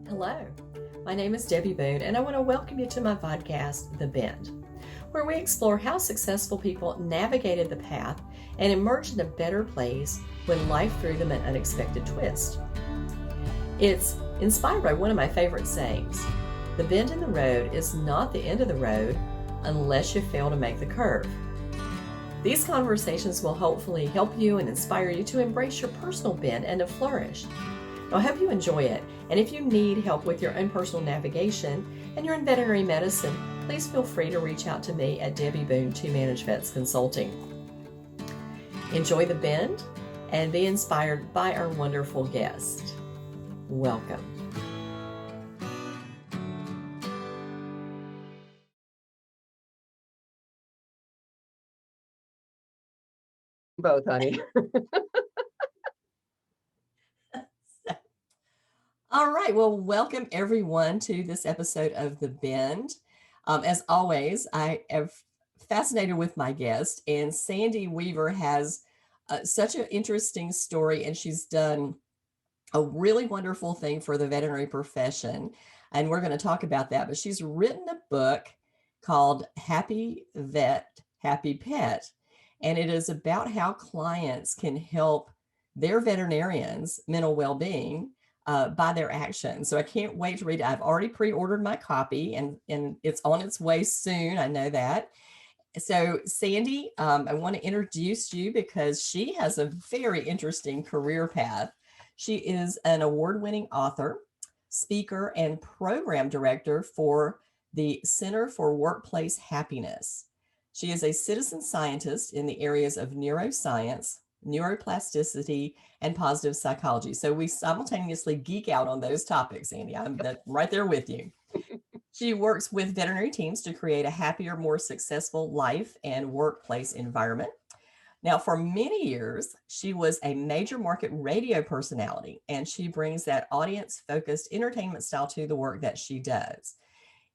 Hello, my name is Debbie Boone, and I want to welcome you to my podcast, The Bend, where we explore how successful people navigated the path and emerged in a better place when life threw them an unexpected twist. It's inspired by one of my favorite sayings: the bend in the road is not the end of the road unless you fail to make the curve. These conversations will hopefully help you and inspire you to embrace your personal bend and to flourish. I hope you enjoy it, and if you need help with your own personal navigation and you're in veterinary medicine, please feel free to reach out to me at Debbie Boone 2 Manage Vets Consulting. Enjoy the bend and be inspired by our wonderful guest. Welcome. Both, honey. All right. Well, welcome everyone to this episode of The Bend. As always, I am fascinated with my guest, and Sandy Weaver has such an interesting story, and she's done a really wonderful thing for the veterinary profession. And we're going to talk about that. But she's written a book called Happy Vet, Happy Pet. And it is about how clients can help their veterinarians' mental well-being by their actions. So I can't wait to read it. I've already pre-ordered my copy and it's on its way soon. I know that. So Sandy, I want to introduce you because she has a very interesting career path. She is an award-winning author, speaker, and program director for the Center for Workplace Happiness. She is a citizen scientist in the areas of neuroscience, neuroplasticity, and positive psychology. So we simultaneously geek out on those topics, Andy. I'm right there with you. She works with veterinary teams to create a happier, more successful life and workplace environment. Now, for many years, she was a major market radio personality, and she brings that audience-focused entertainment style to the work that she does.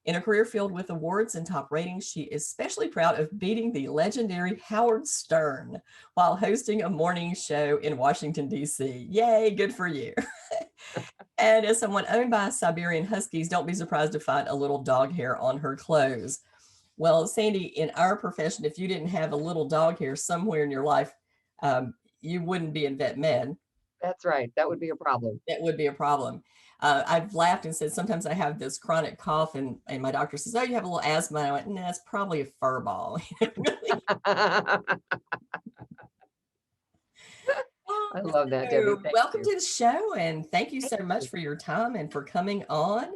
In a career filled with awards and top ratings, she is especially proud of beating the legendary Howard Stern while hosting a morning show in Washington, D.C. Yay, good for you. And as someone owned by Siberian Huskies, don't be surprised to find a little dog hair on her clothes. Well, Sandy, in our profession, if you didn't have a little dog hair somewhere in your life, you wouldn't be in vet med. That's right. That would be a problem. That would be a problem. I've laughed and said, sometimes I have this chronic cough and my doctor says, oh, you have a little asthma. And I went, no, it's probably a fur ball. I love that, Debbie. Welcome to the show. And thank you so much for your time and for coming on.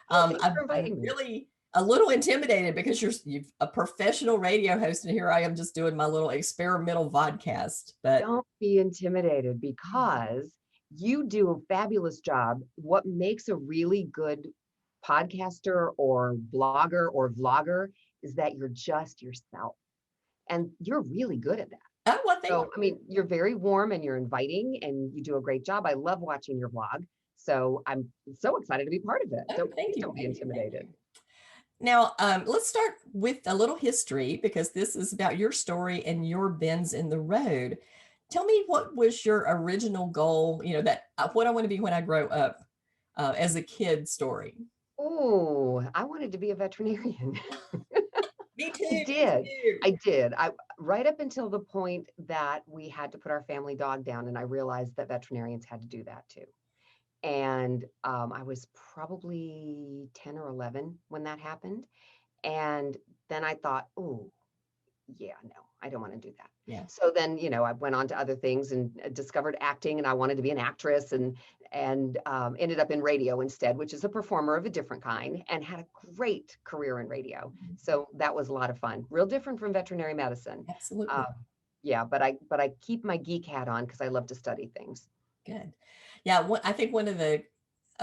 I'm really a little intimidated because you're a professional radio host, and here I am just doing my little experimental vodcast. But don't be intimidated because you do a fabulous job. What makes a really good podcaster or blogger or vlogger is that you're just yourself, and you're really good at that. Oh, well, thank you. I mean, you're very warm and you're inviting, and you do a great job. I love watching your vlog, so I'm so excited to be part of it. Oh, so thank you. Don't be intimidated. Now, let's start with a little history because this is about your story and your bends in the road. Tell me, what was your original goal? You know, that what I want to be when I grow up as a kid story. Oh, I wanted to be a veterinarian. Me too. I did. I right up until the point that we had to put our family dog down, and I realized that veterinarians had to do that too. And I was probably 10 or 11 when that happened. And then I thought, oh, yeah, no, I don't want to do that. Yeah. So then, I went on to other things and discovered acting, and I wanted to be an actress, and ended up in radio instead, which is a performer of a different kind, and had a great career in radio. Mm-hmm. So that was a lot of fun. Real different from veterinary medicine. Absolutely. Yeah, but I keep my geek hat on because I love to study things. Good. Yeah, I think one of a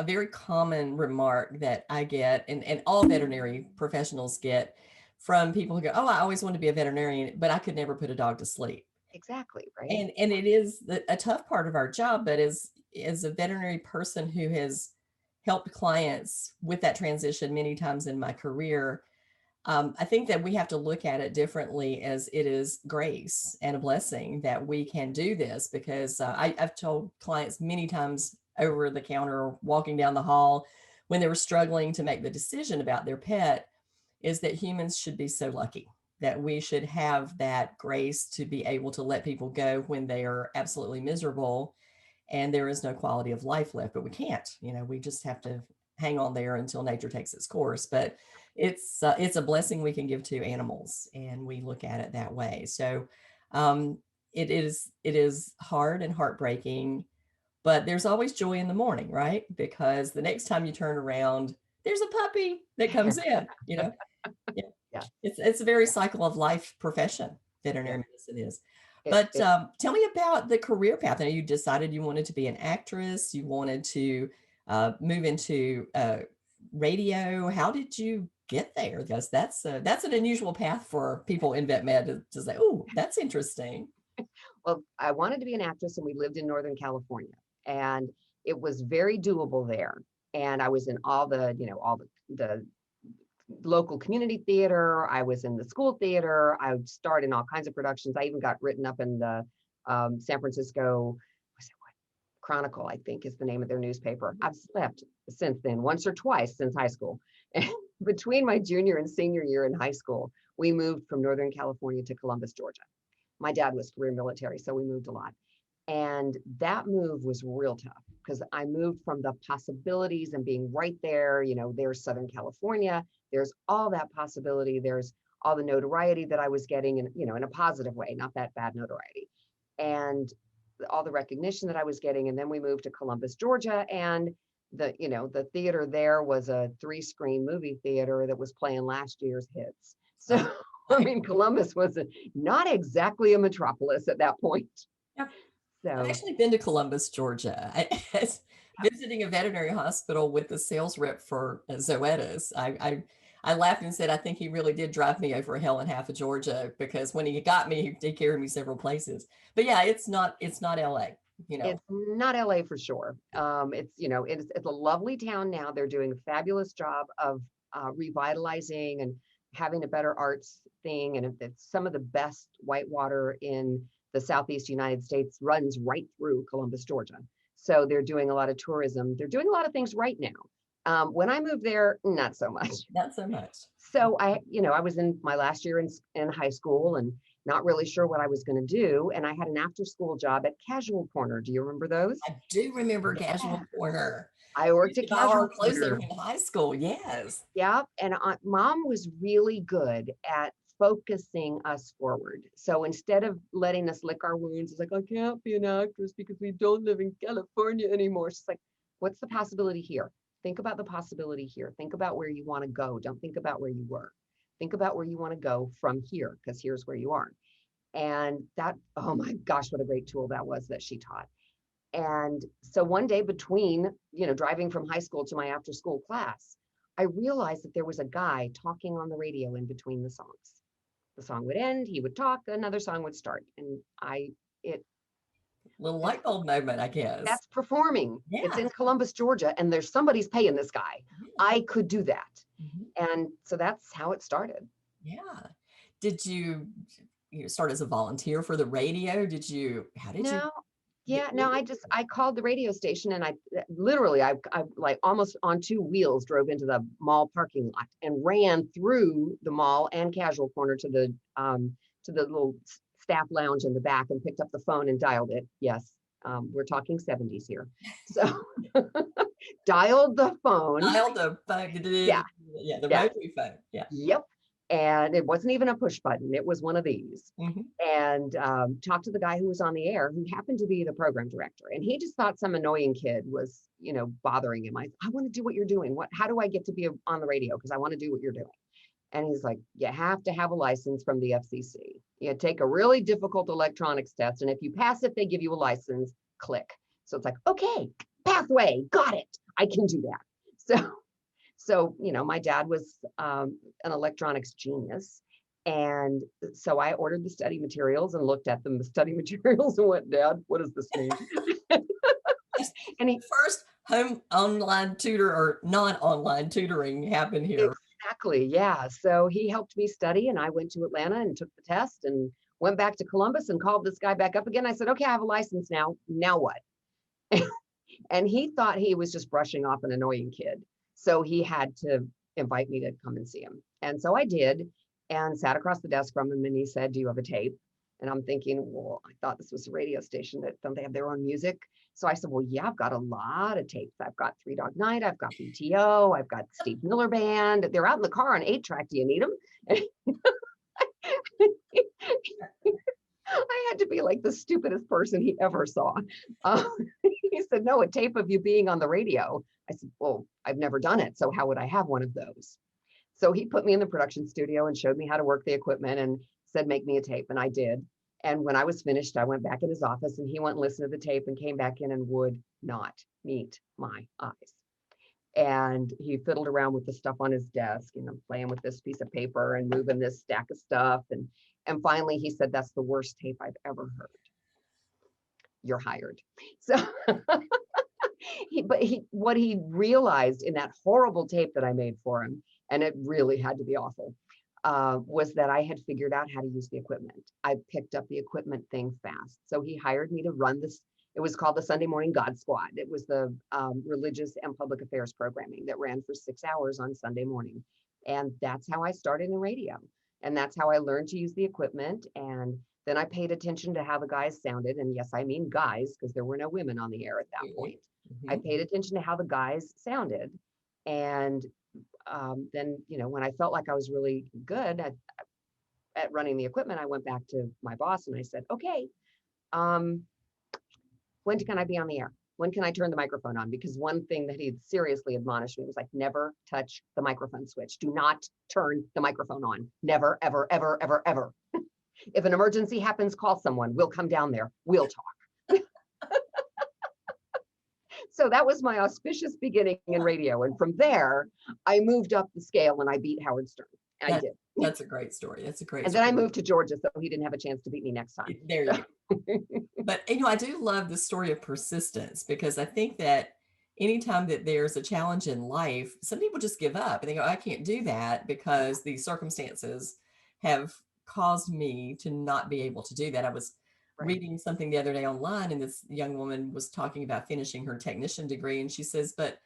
very common remark that I get, and all veterinary professionals get, from people who go, oh, I always wanted to be a veterinarian, but I could never put a dog to sleep. Exactly, right. And it is a tough part of our job, but as a veterinary person who has helped clients with that transition many times in my career, I think that we have to look at it differently, as it is grace and a blessing that we can do this, because I've told clients many times over the counter or walking down the hall, when they were struggling to make the decision about their pet, is that humans should be so lucky that we should have that grace to be able to let people go when they are absolutely miserable and there is no quality of life left. But we can't, we just have to hang on there until nature takes its course. But it's a blessing we can give to animals, and we look at it that way. So um, it is hard and heartbreaking, but there's always joy in the morning, right? Because the next time you turn around, there's a puppy that comes in, Yeah. Yeah, It's a very cycle of life profession, yeah. veterinary medicine is. It, But it, tell me about the career path. I know you decided you wanted to be an actress. You wanted to move into radio. How did you get there? Because that's an unusual path for people in vet med to say, "Oh, that's interesting." well, I wanted to be an actress, and we lived in Northern California, and it was very doable there. And I was in all the local community theater. I was in the school theater. I would start in all kinds of productions. I even got written up in the San Francisco Chronicle, I think is the name of their newspaper. I've slept since then, once or twice since high school. And between my junior and senior year in high school, we moved from Northern California to Columbus, Georgia. My dad was career military, so we moved a lot. And that move was real tough because I moved from the possibilities and being right there, there's Southern California, there's all that possibility, there's all the notoriety that I was getting in a positive way, not that bad notoriety. And all the recognition that I was getting. And then we moved to Columbus, Georgia, and the theater there was a 3-screen movie theater that was playing last year's hits. So I mean, Columbus was not exactly a metropolis at that point. Yeah. I've So actually been to Columbus, Georgia. Visiting a veterinary hospital with the sales rep for Zoetis. I laughed and said, I think he really did drive me over a hell and half of Georgia, because when he got me, he carried me several places. But yeah, it's not LA, you know. it's not LA for sure. It's a lovely town now. They're doing a fabulous job of revitalizing and having a better arts thing. And it's some of the best whitewater in the Southeast United States runs right through Columbus, Georgia. So they're doing a lot of tourism. They're doing a lot of things right now. When I moved there, not so much. Not so much. So I was in my last year in high school and not really sure what I was going to do. And I had an after school job at Casual Corner. Do you remember those? I do remember Yeah. Casual Corner. I We worked used at to buy all our Casual clothes there Corner. in high school. Yes. Yeah. And mom was really good at focusing us forward. So instead of letting us lick our wounds, it's like, I can't be an actress because we don't live in California anymore. She's like, what's the possibility here? Think about the possibility here. Think about where you want to go. Don't think about where you were. Think about where you want to go from here, because here's where you are. And that, oh my gosh, what a great tool that was that she taught. And so one day between, driving from high school to my after school class, I realized that there was a guy talking on the radio in between the songs. The song would end, he would talk, another song would start. And it, Little light bulb moment, I guess. that's performing. It's Yeah. in Columbus, Georgia, and there's somebody's paying this guy. I could do that. Mhm. And so that's how it started. Yeah. Did you start as a volunteer for the radio? How did you No, get yeah, no, into I called the radio station, and I literally, I like almost on 2 wheels drove into the mall parking lot and ran through the mall and Casual Corner to the little staff lounge in the back and picked up the phone and dialed it. Yes, we're talking 70s here. So dialed the phone. dial the phone? Yeah, Yeah, the yeah, rotary phone. Yeah. yep. And it wasn't even a push button. It was one of these. Mhm. And talked to the guy who was on the air, who happened to be the program director. And he just thought some annoying kid was, bothering him. I want to do what you're doing. How do I get to be on the radio? Because I want to do what you're doing. And he's like, you have to have a license from the FCC. You take a really difficult electronics test. And if you pass it, they give you a license. Click. So it's like, okay, pathway, got it. I can do that. So, my dad was an electronics genius. And so I ordered the study materials and looked at the study materials and went, Dad, what does this mean? And he, First home online tutor or non-online tutoring happened here. exactly, yeah. So he helped me study, and I went to Atlanta and took the test and went back to Columbus and called this guy back up again. I said, okay, I have a license now. Now what? And he thought he was just brushing off an annoying kid. So he had to invite me to come and see him. And so I did, and sat across the desk from him, and he said, "Do you have a tape?" And I'm thinking, well, I thought this was a radio station, that don't they have their own music? So I said, well, yeah, I've got a lot of tapes. I've got Three Dog Night, I've got BTO, I've got Steve Miller Band. They're out in the car on 8-track. Do you need them? I had to be like the stupidest person he ever saw. Uh, he said, no, a tape of you being on the radio. I said, well, I've never done it, so how would I have one of those? So he put me in the production studio and showed me how to work the equipment and said, make me a tape. And I did. And when I was finished, I went back in his office, and he went and listened to the tape and came back in and would not meet my eyes. And he fiddled around with the stuff on his desk, playing with this piece of paper and moving this stack of stuff. And finally he said, that's the worst tape I've ever heard. You're hired. So what he realized in that horrible tape that I made for him, and it really had to be awful, was that I had figured out how to use the equipment. I picked up the equipment thing fast. So he hired me to run this. It was called the Sunday Morning God Squad. It was the religious and public affairs programming that ran for 6 hours on Sunday morning. And that's how I started in radio. And that's how I learned to use the equipment. And then I paid attention to how the guys sounded. And yes, I mean guys, because there were no women on the air at that point. I paid attention to how the guys sounded. And then, when I felt like I was really good at running the equipment, I went back to my boss and I said, okay, when can I be on the air? When can I turn the microphone on? Because one thing that he'd seriously admonished me was like, never touch the microphone switch. Do not turn the microphone on. Never, ever, ever, ever, ever. If an emergency happens, call someone. We'll come down there. We'll talk. So that was my auspicious beginning in radio. And from there, I moved up the scale and I beat Howard Stern. I did. That's a great story. That's a great And story. then I moved to Georgia, so he didn't have a chance to beat me next time. There you go. But I do love the story of persistence, because I think that anytime that there's a challenge in life, some people just give up and they go, I can't do that because these circumstances have caused me to not be able to do that. I was reading something the other day online, and this young woman was talking about finishing her technician degree, and she says, but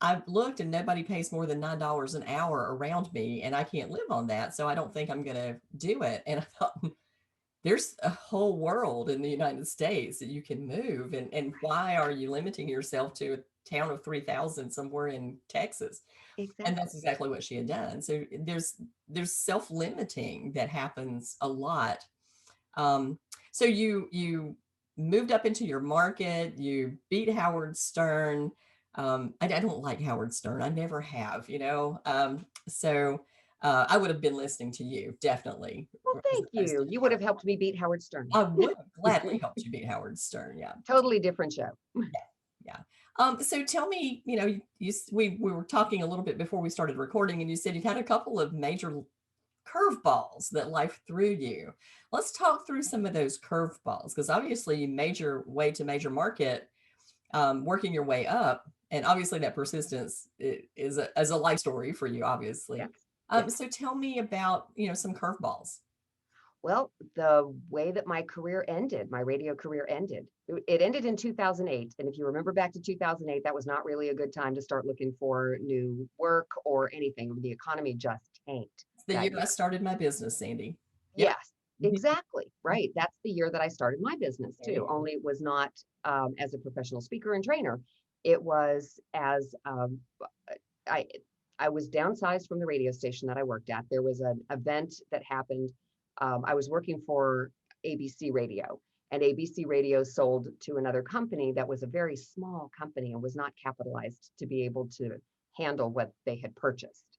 I've looked and nobody pays more than $9 an hour around me, and I can't live on that, so I don't think I'm going to do it. And I thought, there's a whole world in the United States that you can move, and why are you limiting yourself to a town of 3,000 somewhere in Texas? Exactly. And that's exactly what she had done. So there's self-limiting that happens a lot. So you moved up into your market, you beat Howard Stern. I don't like Howard Stern. I never have, so I would have been listening to you, definitely. Well, thank you. You would have helped me beat Howard Stern. I would have gladly helped you beat Howard Stern. Yeah. Totally different show. Yeah. So tell me, we were talking a little bit before we started recording, and you said you've had a couple of major curveballs that life threw you. Let's talk through some of those curveballs, because obviously major way to major market, working your way up, and obviously that persistence is a life story for you, obviously. Yes. So tell me about, some curveballs. Well, the way that my career ended, my radio career ended, it ended in 2008. And if you remember back to 2008, that was not really a good time to start looking for new work or anything. The economy just tanked. It's the year I started my business, Sandy. Yes, exactly. Right. That's the year that I started my business too. Only it was not as a professional speaker and trainer. It was as I was downsized from the radio station that I worked at. There was an event that happened. I was working for ABC Radio, and ABC Radio sold to another company that was a very small company and was not capitalized to be able to handle what they had purchased.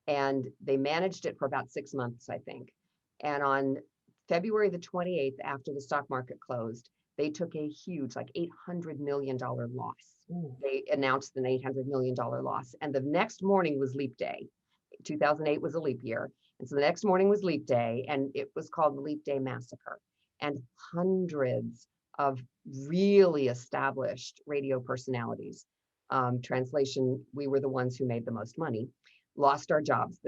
And they managed it for about 6 months, I think. And on February the 28th, after the stock market closed, they took a huge, like $800 million loss. Ooh. They announced an $800 million loss. And the next morning was Leap Day. 2008 was a leap year. And so the next morning was Leap Day, and it was called the Leap Day Massacre. And hundreds of really established radio personalities, translation, we were the ones who made the most money, lost our jobs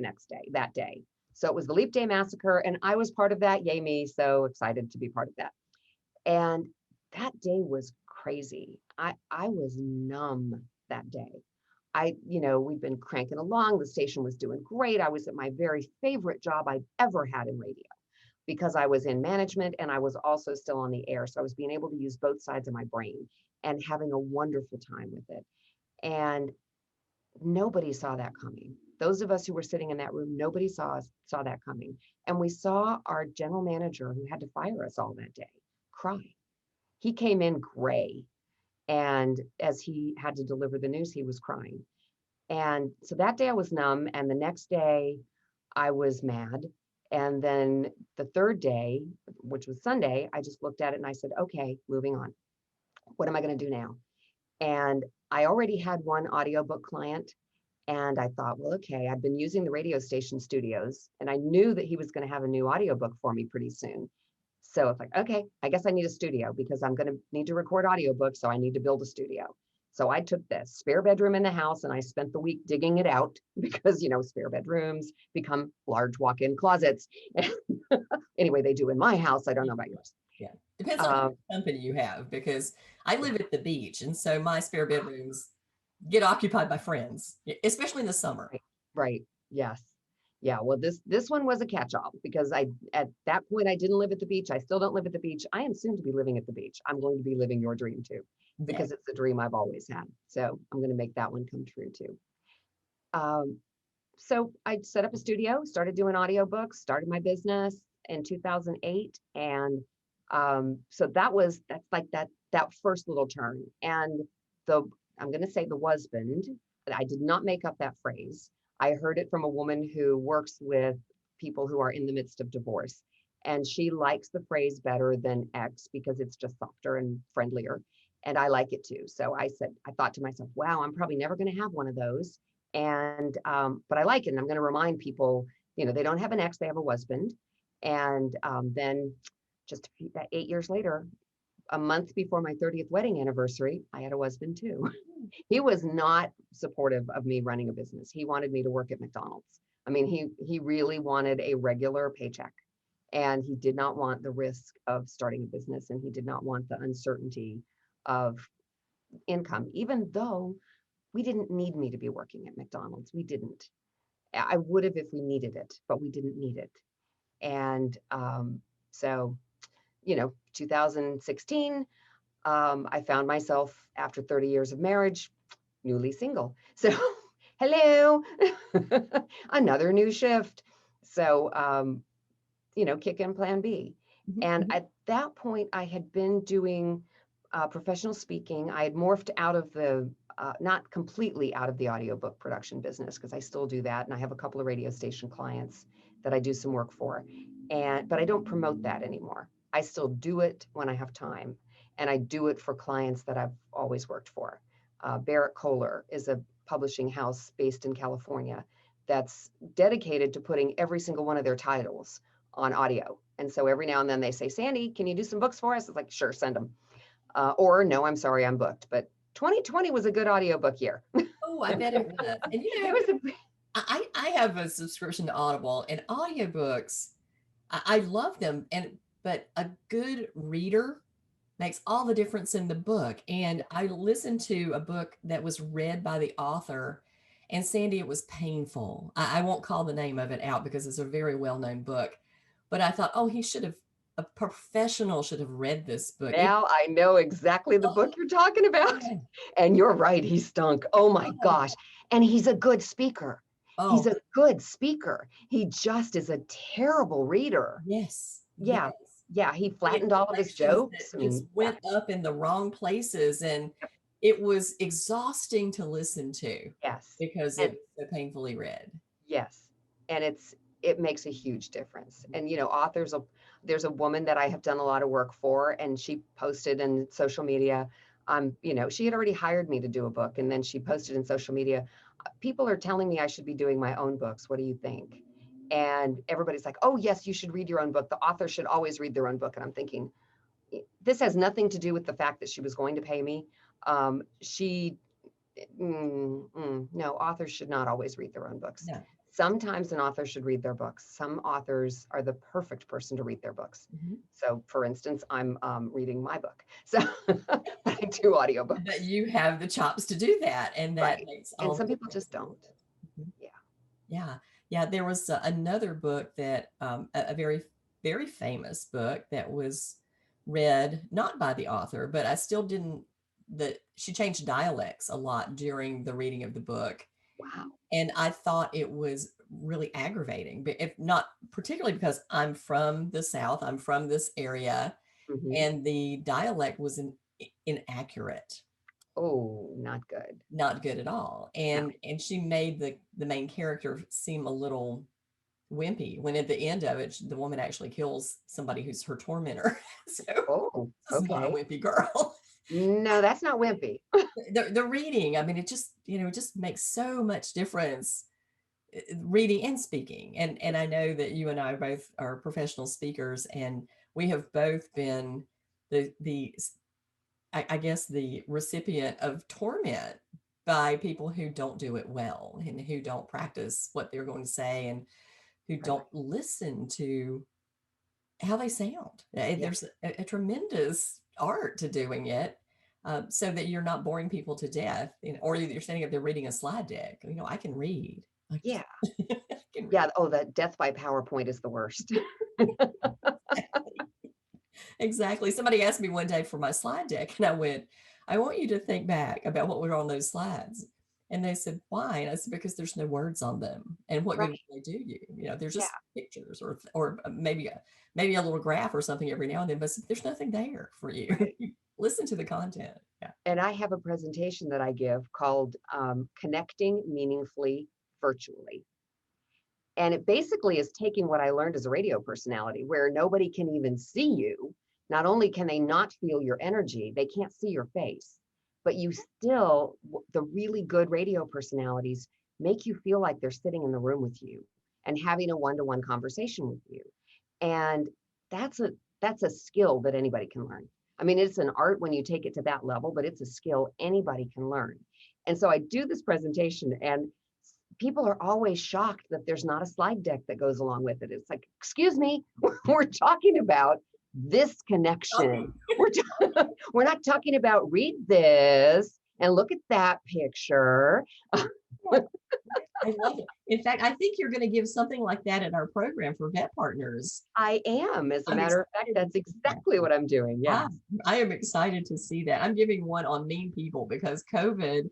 that day. So it was the Leap Day Massacre, and I was part of that. Yay me, so excited to be part of that. And that day was crazy. I was numb that day. we'd been cranking along. The station was doing great. I was at my very favorite job I'd ever had in radio because I was in management and I was also still on the air. So I was being able to use both sides of my brain and having a wonderful time with it. And nobody saw that coming. Those of us who were sitting in that room, nobody saw that coming. And we saw our general manager, who had to fire us all that day, cry. He came in gray. And as he had to deliver the news, he was crying. And so that day I was numb. And the next day I was mad. And then the third day, which was Sunday, I just looked at it and I said, okay, moving on. What am I going to do now? And I already had one audiobook client. And I thought, well, okay, I've been using the radio station studios and I knew that he was going to have a new audiobook for me pretty soon. So it's like, okay, I guess I need a studio because I'm going to need to record audiobooks. So I need to build a studio. So I took the spare bedroom in the house and I spent the week digging it out because, spare bedrooms become large walk-in closets. Anyway, they do in my house. I don't know about yours. Yeah. Depends on how much company you have, because I live at the beach. And so my spare bedrooms get occupied by friends, especially in the summer. Right. Yes. Yeah. Well, this one was a catch-all because at that point I didn't live at the beach. I still don't live at the beach. I am soon to be living at the beach. I'm going to be living your dream too, because it's a dream I've always had. So I'm going to make that one come true too. So I set up a studio, started doing audiobooks, started my business in 2008. And so that's like that first little turn. And I'm going to say the husband, I did not make up that phrase. I heard it from a woman who works with people who are in the midst of divorce. And she likes the phrase better than ex because it's just softer and friendlier. And I like it too. So I thought to myself, wow, I'm probably never going to have one of those. And, but I like it. And I'm going to remind people, they don't have an ex, they have a husband. And then just 8 years later, a month before my 30th wedding anniversary, I had a husband too. He was not supportive of me running a business. He wanted me to work at McDonald's. I mean, he really wanted a regular paycheck and he did not want the risk of starting a business and he did not want the uncertainty of income, even though we didn't need me to be working at McDonald's. We didn't. I would have if we needed it, but we didn't need it. And so 2016, I found myself after 30 years of marriage, newly single. So hello, another new shift. So, kick in plan B. And at that point, I had been doing professional speaking. I had morphed out of the, not completely out of the audiobook production business, because I still do that. And I have a couple of radio station clients that I do some work for. But I don't promote that anymore. I still do it when I have time. And I do it for clients that I've always worked for. Barrett Kohler is a publishing house based in California that's dedicated to putting every single one of their titles on audio. And so every now and then they say, Sandy, can you do some books for us? It's like, sure, send them. Or no, I'm sorry, I'm booked. But 2020 was a good audiobook year. Oh, I bet it was. And it was I have a subscription to Audible, and audiobooks, I love them. But a good reader makes all the difference in the book. And I listened to a book that was read by the author, and Sandy, it was painful. I won't call the name of it out because it's a very well-known book, but I thought, oh, a professional should have read this book. Now I know exactly the book you're talking about. And you're right, he stunk. Oh my gosh. And he's a good speaker. He's a good speaker. He just is a terrible reader. Yes. Yeah. Yes. Yeah. He flattened all of his jokes. Just went up in the wrong places. And it was exhausting to listen to. Yes. Because it was so painfully read. Yes. And it makes a huge difference. And, there's a woman that I have done a lot of work for, and she posted in social media, she had already hired me to do a book. And then she posted in social media, people are telling me I should be doing my own books. What do you think? And everybody's like, oh, yes, you should read your own book. The author should always read their own book. And I'm thinking, this has nothing to do with the fact that she was going to pay me. No, no, authors should not always read their own books. No. Sometimes an author should read their books. Some authors are the perfect person to read their books. Mhm. So, for instance, I'm reading my book. So, but I do But audiobooks. you have the chops to do that, and that Right. makes And all some the people difference just in the world. don't. Mhm. Yeah. Yeah, yeah. There was another book that a very very famous book that was read not by the author, but I still didn't. That she changed dialects a lot during the reading of the book, Wow. and I thought it was really aggravating. But if not particularly because I'm from the South, I'm from this area, Hmm. and the dialect was inaccurate, Oh, not good. not good at all. No. And she made the main character seem a little wimpy when at the end of it the woman actually kills somebody who's her tormentor. So Oh, this is not a okay. wimpy girl. No, that's not wimpy. The reading, I mean, it just, it just makes so much difference, reading and speaking. And I know that you and I both are professional speakers, and we have both been the I guess the recipient of torment by people who don't do it well and who don't practice what they're going to say, and who Right. don't listen to how they sound. Yeah. There's a tremendous art to doing it, so that you're not boring people to death, or you're standing up there reading a slide deck. I can read. I Yeah. can Yeah. read. Oh, that death by PowerPoint is the worst. Exactly. Somebody asked me one day for my slide deck, and I went, I want you to think back about what were on those slides. And they said, why? And I said, because there's no words on them. And what good Right. will they do you? They're Yeah. just pictures, or maybe a little graph or something every now and then, but there's nothing there for you. Right. Listen to the content. Yeah. And I have a presentation that I give called Connecting Meaningfully Virtually. And it basically is taking what I learned as a radio personality, where nobody can even see you. Not only can they not feel your energy, they can't see your face, but you still, the really good radio personalities make you feel like they're sitting in the room with you and having a one-to-one conversation with you. And that's a that's a skill that anybody can learn. I mean, it's an art when you take it to that level, but it's a skill anybody can learn. And so I do this presentation, and people are always shocked that there's not a slide deck that goes along with it. It's like, excuse me, we're talking about this connection. We're not talking about read this and look at that picture. I love it. In fact, I think you're going to give something like that in our program for vet partners. I am, as a I'm matter of fact, excited to that's see that. exactly what I'm doing. I, Yes. I am excited to see that. I'm giving one on mean people because COVID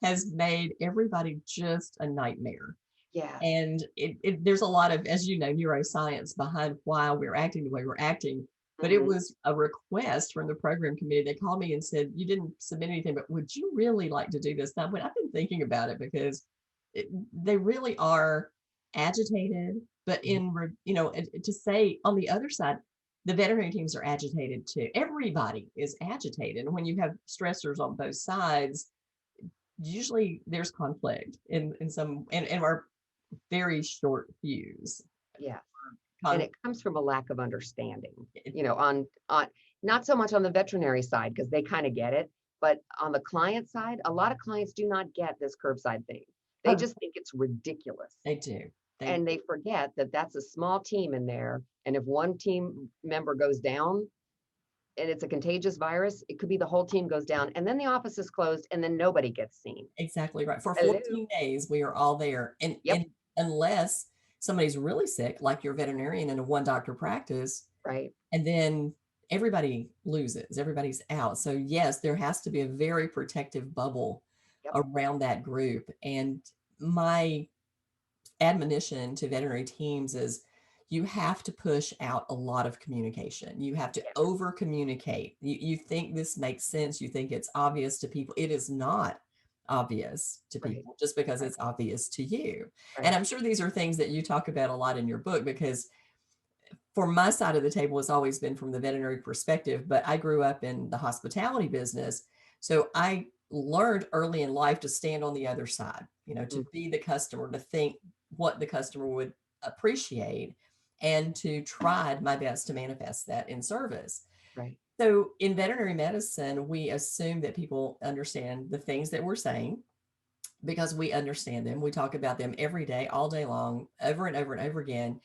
has made everybody just a nightmare. Yes. And there's a lot of, as you know, neuroscience behind why we're acting the way we're acting. But it Hmm. was a request from the program committee. They called me and said, you didn't submit anything, but would you really like to do this? And I went, I've been thinking about it because they really are agitated. But to say on the other side, the veterinary teams are agitated too. Everybody is agitated. And when you have stressors on both sides, usually there's conflict in some in our very short fuse. Yes. And Con- it comes from a lack of understanding, on not so much on the veterinary side, because they kind of get it, but on the client side, a lot of clients do not get this curbside thing. They oh, just think it's ridiculous. they do. They And they forget that that's a small team in there. And if one team member goes down and it's a contagious virus, it could be the whole team goes down. And then the office is closed and then nobody gets seen. exactly right. For Hello. 14 days, we are all there. And Yep. unless somebody's really sick, like your veterinarian in a one doctor practice, Right. and then everybody loses, everybody's out. So yes, there has to be a very protective bubble Yep. around that group. And my admonition to veterinary teams is you have to push out a lot of communication. You have to Yes. over communicate. You think this makes sense. You think it's obvious to people. It is not obvious to Right. people just because Right. it's obvious to you. And Right. I'm sure these are things that you talk about a lot in your book, because for my side of the table has always been from the veterinary perspective, but I grew up in the hospitality business. So I learned early in life to stand on the other side, to Mm. be the customer, to think what the customer would appreciate, and to try my best to manifest that in service. Right. So in veterinary medicine, we assume that people understand the things that we're saying, because we understand them. We talk about them every day, all day long, over and over and over again.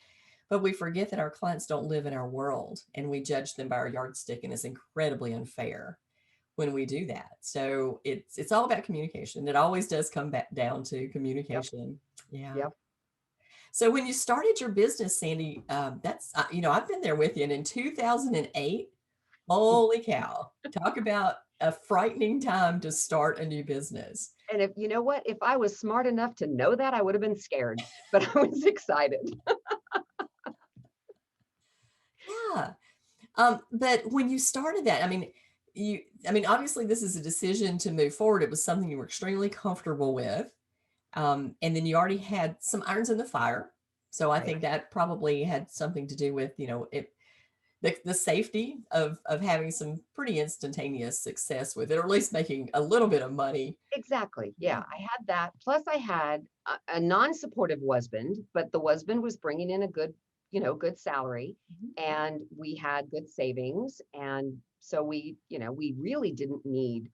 But we forget that our clients don't live in our world and we judge them by our yardstick, and it's incredibly unfair when we do that. So it's all about communication. It always does come back down to Yep. communication. Yeah. Yep. So when you started your business, Sandy, that's I've been there with you, and in 2008, holy cow, talk about a frightening time to start a new business. And if you know what, if I was smart enough to know that, I would have been scared, but I was excited. Yeah. But when you started that, obviously this is a decision to move forward. It was something you were extremely comfortable with. And then you already had some irons in the fire. So I Right. think that probably had something to do with, the safety of having some pretty instantaneous success with it, or at least making a little bit of money. Exactly. Yeah. Yeah, I had that. Plus, I had a non-supportive husband, but the husband was bringing in a good, good salary, Mhm. and we had good savings, and so we really didn't need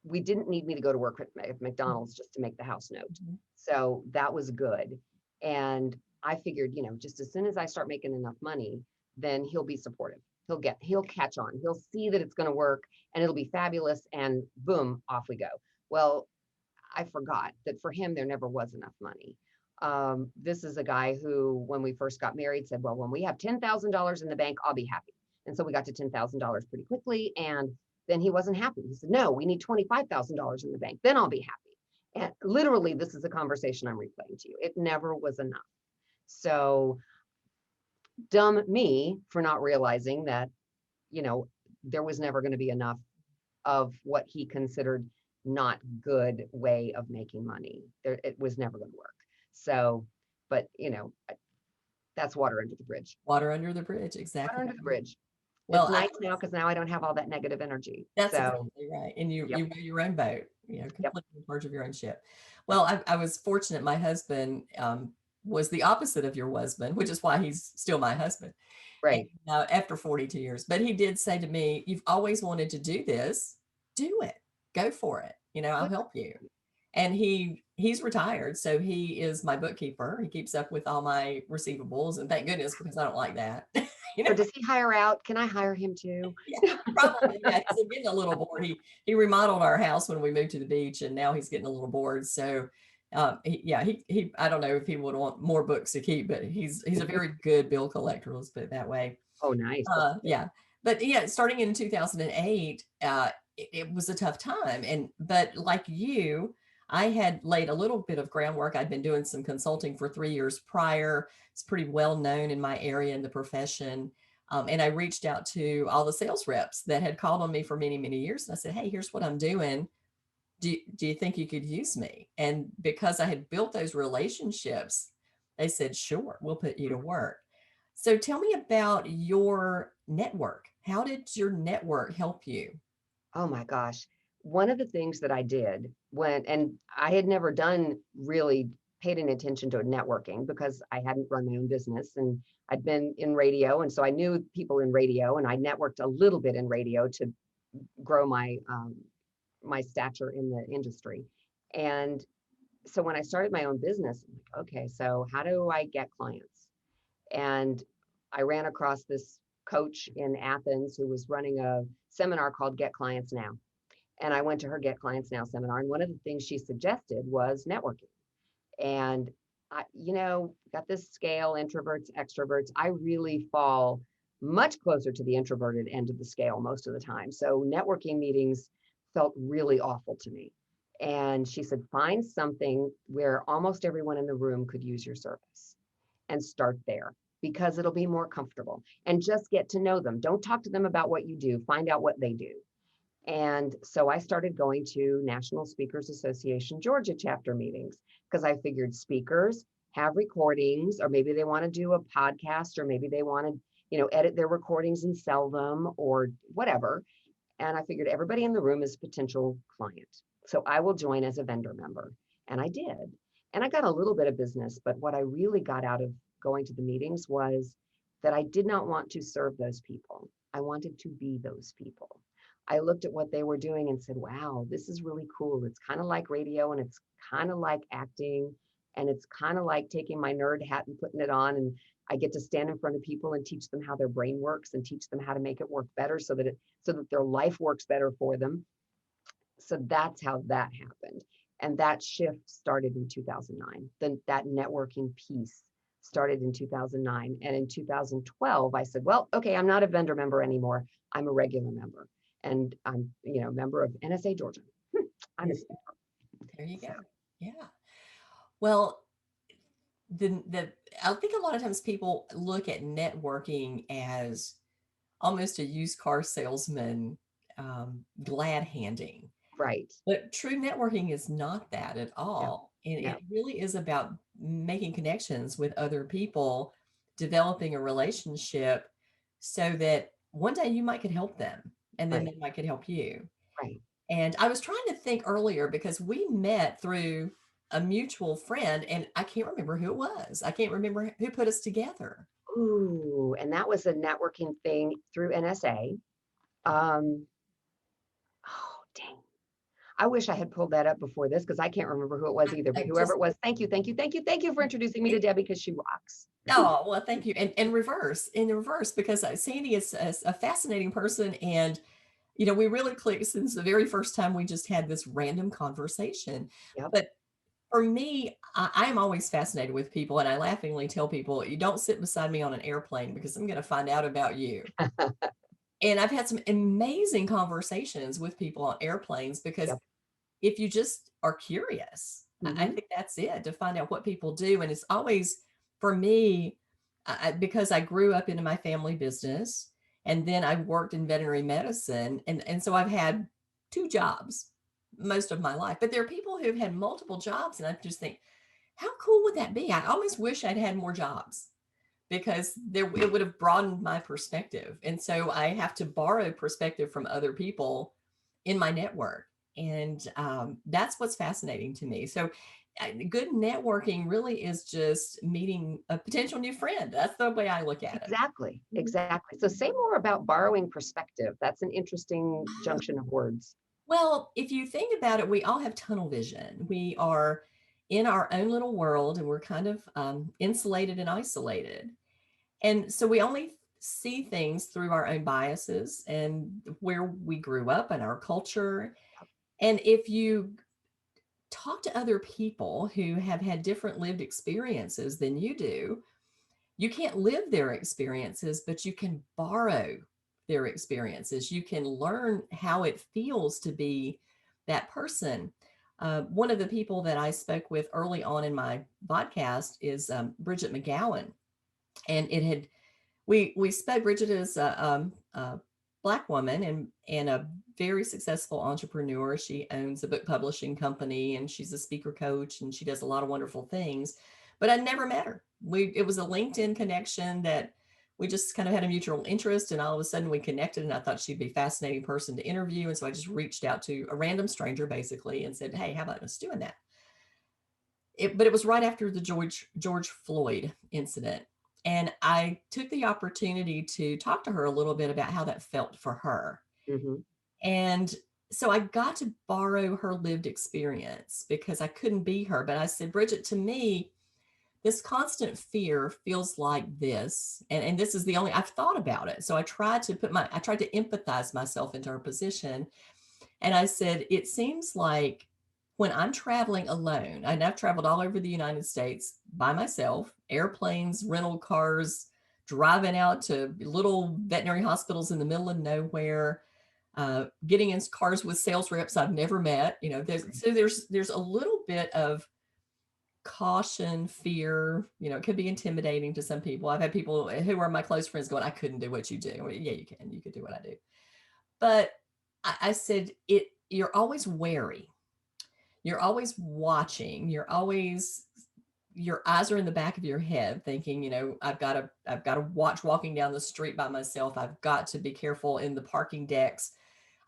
me to go to work at McDonald's just to make the house note. Mhm. So that was good. And I figured, just as soon as I start making enough money, then he'll be supportive. He'll catch on. He'll see that it's going to work and it'll be fabulous. And boom, off we go. Well, I forgot that for him, there never was enough money. This is a guy who, when we first got married, said, well, when we have $10,000 in the bank, I'll be happy. And so we got to $10,000 pretty quickly. And then he wasn't happy. He said, no, we need $25,000 in the bank. Then I'll be happy. And literally, this is a conversation I'm replaying to you. It never was enough. So dumb me for not realizing that, you know, there was never going to be enough of what he considered not good way of making money. It was never going to work. So, but that's water under the bridge. Water under the bridge. Water Exactly. under the bridge. It's Well, nice now because now I don't have all that negative energy. that's So, exactly right. And you yep, you row your own boat, yep, completely in charge of your own ship. Well, I was fortunate. My husband was the opposite of your husband, which is why he's still my husband. And right. after 42 years, but he did say to me, "You've always wanted to do this. Do it. Go for it. I'll Good. help you." And he's retired, so he is my bookkeeper. He keeps up with all my receivables, and thank goodness, because I don't like that. you So know, does he hire out? Can I hire him too? yeah, probably, yeah. He's getting a little bored. He remodeled our house when we moved to the beach, and now he's getting a little bored. So, he I don't know if he would want more books to keep, but he's a very good bill collector. Let's put it that way. Oh, nice. That's good. Yeah, but yeah, starting in 2008, it was a tough time, but like you, I had laid a little bit of groundwork. I'd been doing some consulting for 3 years prior. It's pretty well known in my area in the profession. And I reached out to all the sales reps that had called on me for many, many years. And I said, "Hey, here's what I'm doing. Do you think you could use me?" And because I had built those relationships, they said, "Sure, we'll put you to work." So tell me about your network. How did your network help you? Oh my gosh. One of the things that I did and I had never done really paid any attention to networking because I hadn't run my own business and I'd been in radio. And so I knew people in radio and I networked a little bit in radio to grow my stature in the industry. And so when I started my own business, I'm like, okay, so how do I get clients? And I ran across this coach in Athens who was running a seminar called Get Clients Now. And I went to her Get Clients Now seminar. And one of the things she suggested was networking. And got this scale, introverts, extroverts. I really fall much closer to the introverted end of the scale most of the time. So networking meetings felt really awful to me. And she said, find something where almost everyone in the room could use your service and start there because it'll be more comfortable and just get to know them. Don't talk to them about what you do, find out what they do. And so I started going to National Speakers Association Georgia chapter meetings because I figured speakers have recordings, or maybe they want to do a podcast, or maybe they want to, edit their recordings and sell them or whatever. And I figured everybody in the room is a potential client. So I will join as a vendor member. And I did. And I got a little bit of business, but what I really got out of going to the meetings was that I did not want to serve those people. I wanted to be those people. I looked at what they were doing and said, wow, this is really cool. It's kind of like radio and it's kind of like acting and it's kind of like taking my nerd hat and putting it on. And I get to stand in front of people and teach them how their brain works and teach them how to make it work better so that their life works better for them. So that's how that happened. And that shift started in 2009. Then that networking piece started in 2009. And in 2012, I said, well, okay, I'm not a vendor member anymore. I'm a regular member. And I'm, a member of NSA Georgia. I'm a speaker. There you go. So, Yeah. Well, the I think a lot of times people look at networking as almost a used car salesman, glad handing. right, But true networking is not that at no, all. And no, it really is about making connections with other people, developing a relationship so that one day you might could help them and then right, they might could help you. right. And I was trying to think earlier because we met through a mutual friend and I can't remember who it was. I can't remember who put us together. Ooh, and that was a networking thing through NSA. Oh, dang. I wish I had pulled that up before this because I can't remember who it was either. But I whoever just it was, thank you, thank you, thank you, thank you for introducing me to it, Debbie because she rocks. oh well, thank you. And in reverse, because Sandy is a fascinating person, and we really clicked since the very first time we just had this random conversation. Yep. But for me, I am always fascinated with people, and I laughingly tell people, you don't sit beside me on an airplane because I'm going to find out about you. And I've had some amazing conversations with people on airplanes because Yep. if you just are curious, I Hmm. think that's it, to find out what people do. And it's always for me, because I grew up into my family business and then I worked in veterinary medicine. And so I've had two jobs most of my life. But there are people who've had multiple jobs. And I just think, how cool would that be? I almost wish I'd had more jobs because it would have broadened my perspective. And so I have to borrow perspective from other people in my network. And that's what's fascinating to me. So good networking really is just meeting a potential new friend. That's the way I look at it. Exactly. Mhm. Exactly. So say more about borrowing perspective. That's an interesting junction of words. Well, if you think about it, we all have tunnel vision. We are in our own little world and we're kind of insulated and isolated. And so we only see things through our own biases and where we grew up and our culture. And if you talk to other people who have had different lived experiences than you do, you can't live their experiences, but you can borrow their experiences. You can learn how it feels to be that person. One of the people that I spoke with early on in my podcast is Bridget McGowan, and it had we spoke. Bridget is a Black woman and a very successful entrepreneur. She owns a book publishing company and she's a speaker coach and she does a lot of wonderful things. But I never met her. It was a LinkedIn connection that we just kind of had a mutual interest, and all of a sudden we connected. And I thought she'd be a fascinating person to interview, and so I just reached out to a random stranger basically and said, "Hey, how about us doing that?" But it was right after the George Floyd incident. And I took the opportunity to talk to her a little bit about how that felt for her. Hmm. And so I got to borrow her lived experience because I couldn't be her. But I said, Bridget, to me, this constant fear feels like this. And this is the only, I've thought about it. So I tried to empathize myself into her position. And I said, it seems like when I'm traveling alone, and I've traveled all over the United States by myself, airplanes, rental cars, driving out to little veterinary hospitals in the middle of nowhere, getting in cars with sales reps I've never met. There's a little bit of caution, fear. It could be intimidating to some people. I've had people who are my close friends going, I couldn't do what you do. Well, yeah, you can. You could do what I do. But I said you're always wary. You're always watching. Your eyes are in the back of your head thinking, I've got to watch walking down the street by myself. I've got to be careful in the parking decks.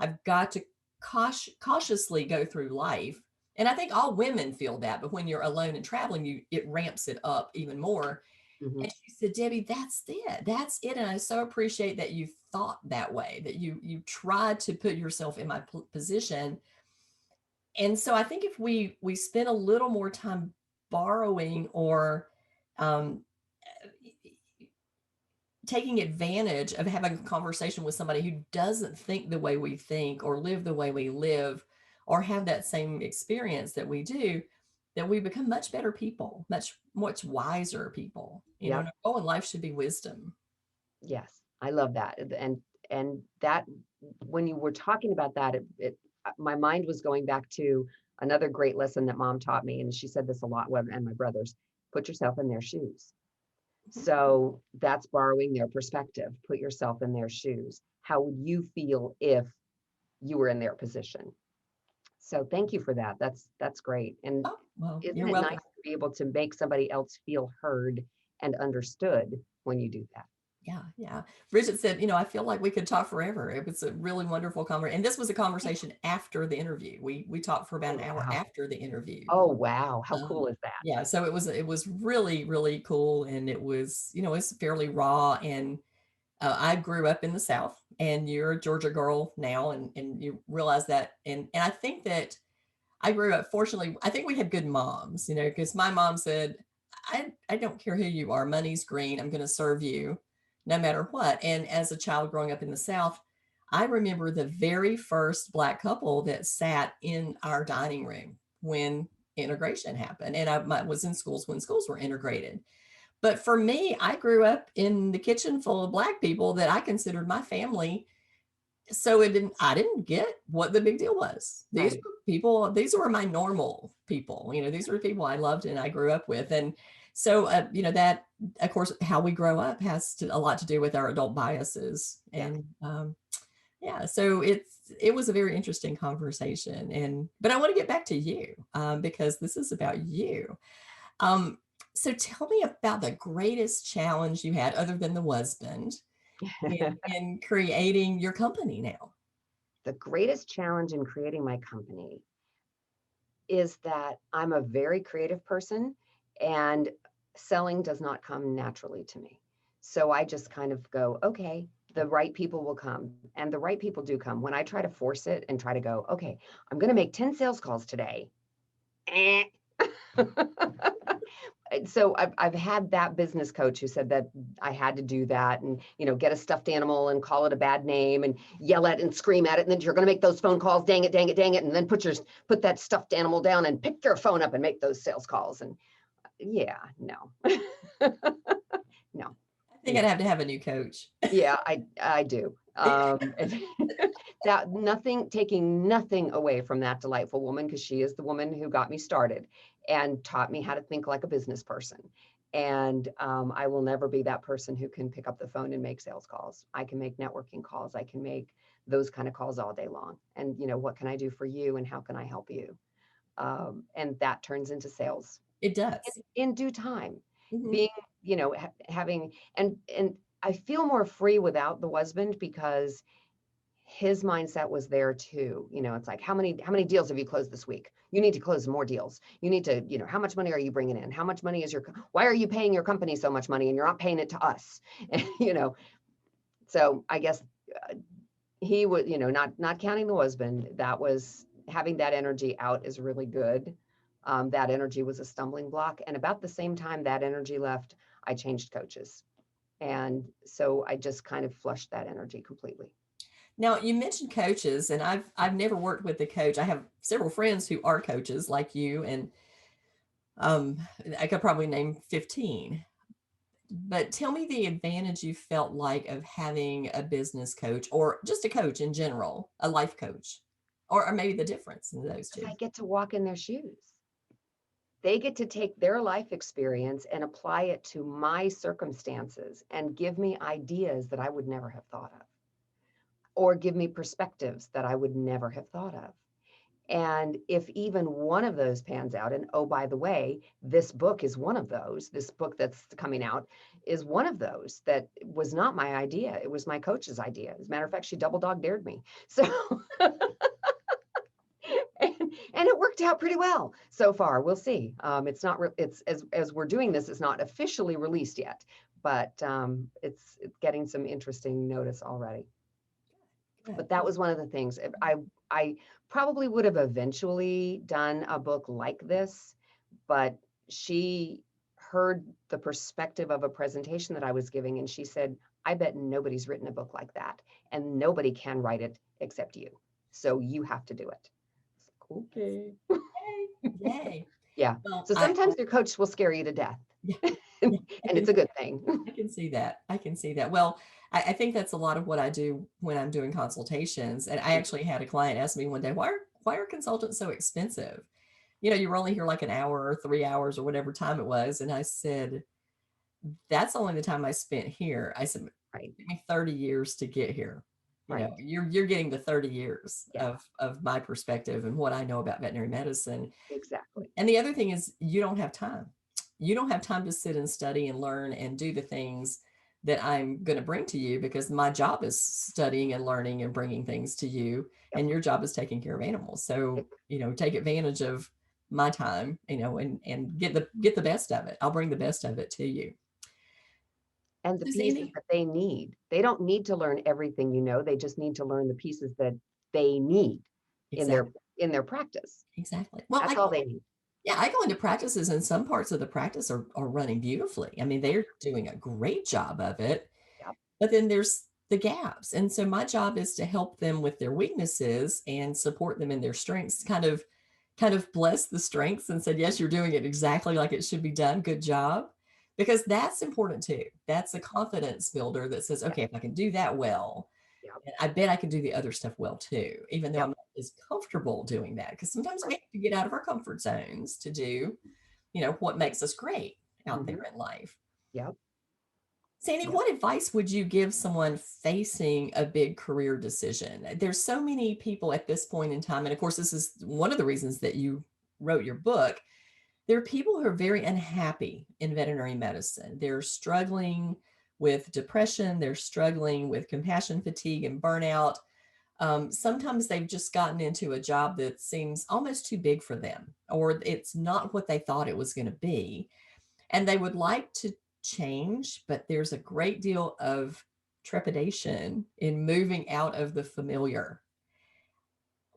I've got to cautiously go through life. And I think all women feel that, but when you're alone and traveling, it ramps it up even more. Mhm. And she said, Debbie, that's it. That's it. And I so appreciate that you thought that way, that you tried to put yourself in my position. And so I think if we spend a little more time borrowing or um, taking advantage of having a conversation with somebody who doesn't think the way we think or live the way we live or have that same experience that we do, that we become much better people, much wiser people. You know, and Yep. our goal in life should be wisdom. Yes. I love that. And that when you were talking about that, my mind was going back to another great lesson that mom taught me. And she said this a lot, and my brothers, put yourself in their shoes. So that's borrowing their perspective. Put yourself in their shoes. How would you feel if you were in their position? So thank you for that. That's great. And Oh, well, isn't you're it nice welcome. to be able to make somebody else feel heard and understood when you do that? Yeah, yeah. Bridget said, I feel like we could talk forever. It was a really wonderful conversation. And this was a conversation after the interview. We talked for about Oh an hour wow. after the interview. Oh wow. How cool Um, is that? yeah, so it was really, really cool. And it was, it's fairly raw. And I grew up in the South, and you're a Georgia girl now, and you realize that. And I think that I grew up, fortunately, I think we had good moms, because my mom said, I don't care who you are, money's green, I'm going to serve you no matter what. And as a child growing up in the South, I remember the very first Black couple that sat in our dining room when integration happened. And I was in schools when schools were integrated. But for me, I grew up in the kitchen full of Black people that I considered my family. So I didn't get what the big deal was. These Right. were people, these were my normal people. These were people I loved and I grew up with. And so, that, of course, how we grow up has a lot to do with our adult biases. Yes. And yeah, so it was a very interesting conversation. But I want to get back to you, because this is about you. Um, so tell me about the greatest challenge you had, other than the husband, in creating your company now. The greatest challenge in creating my company is that I'm a very creative person and selling does not come naturally to me. So I just kind of go, okay, the right people will come. And the right people do come. When I try to force it and try to go, okay, I'm going to make 10 sales calls today. Eh. So I've had that business coach who said that I had to do that and, get a stuffed animal and call it a bad name and yell at and scream at it. And then you're going to make those phone calls. Dang it, dang it, dang it. And then put that stuffed animal down and pick your phone up and make those sales calls. And yeah, no, no, I think no. I'd have to have a new coach. Yeah, I do. And that taking nothing away from that delightful woman, because she is the woman who got me started and taught me how to think like a business person. And I will never be that person who can pick up the phone and make sales calls. I can make networking calls. I can make those kind of calls all day long. And what can I do for you, and how can I help you? And that turns into sales It does. in due time. Mhm. Being, having and I feel more free without the husband because his mindset was there too. It's like, how many deals have you closed this week? You need to close more deals. You need to, how much money are you bringing in? How much money is why are you paying your company so much money and you're not paying it to us? And, so I guess he would, not counting the husband, that was having that energy out is really good. That energy was a stumbling block. And about the same time that energy left, I changed coaches. And so I just kind of flushed that energy completely. Now, you mentioned coaches, and I've never worked with a coach. I have several friends who are coaches like you, and um, I could probably name 15. But tell me the advantage you felt like of having a business coach, or just a coach in general, a life coach, or maybe the difference in those Because two. I get to walk in their shoes. They get to take their life experience and apply it to my circumstances and give me ideas that I would never have thought of, or give me perspectives that I would never have thought of. And if even one of those pans out, and oh, by the way, this book is one of those, this book that's coming out is one of those that was not my idea. It was my coach's idea. As a matter of fact, she double dog dared me. So, and, And it worked out pretty well so far. We'll see. It's not, it's as we're doing this, it's not officially released yet, but it's getting some interesting notice already. Good. But that was one of the things. I probably would have eventually done a book like this, but she heard the perspective of a presentation that I was giving, and she said, I bet nobody's written a book like that, and nobody can write it except you. So you have to do it. Okay. Yay. Yay. Yeah. Well, So sometimes your coach will scare you to death, yeah, and yeah, it's a good thing. I can see that. I can see that. Well, I think that's a lot of what I do when I'm doing consultations. And I actually had a client ask me one day, why are consultants so expensive? You were only here like an hour or 3 hours or whatever time it was. And I said, that's only the time I spent here. I said, it Right. took me 30 years to get here. Right. You're getting the 30 years Yeah. of my perspective and what I know about veterinary medicine. Exactly. And the other thing is you don't have time. You don't have time to sit and study and learn and do the things that I'm going to bring to you, because my job is studying and learning and bringing things to you, Yep. and your job is taking care of animals. So, take advantage of my time, and get the best of it. I'll bring the best of it to you. And the So pieces Sandy, that they need. They don't need to learn everything you know. They just need to learn the pieces that they need in exactly, their practice. exactly. Well, That's all they need. yeah, I go into practices, and some parts of the practice are running beautifully. I mean, they're doing a great job of it. Yep. But then there's the gaps. And so my job is to help them with their weaknesses and support them in their strengths, kind of bless the strengths and said, yes, you're doing it exactly like it should be done. Good job. Because that's important too. That's a confidence builder that says, Yep. okay, if I can do that well, Yep. I bet I can do the other stuff well too, even though I'm Yep. not as comfortable doing that. Because sometimes we have to get out of our comfort zones to do, what makes us great out there Mm-hmm. in life. Yep. Sandy, Yep. what advice would you give someone facing a big career decision? There's so many people at this point in time, and of course, this is one of the reasons that you wrote your book. There are people who are very unhappy in veterinary medicine. They're struggling with depression, they're struggling with compassion fatigue and burnout. Sometimes they've just gotten into a job that seems almost too big for them, or it's not what they thought it was going to be, and they would like to change, but there's a great deal of trepidation in moving out of the familiar.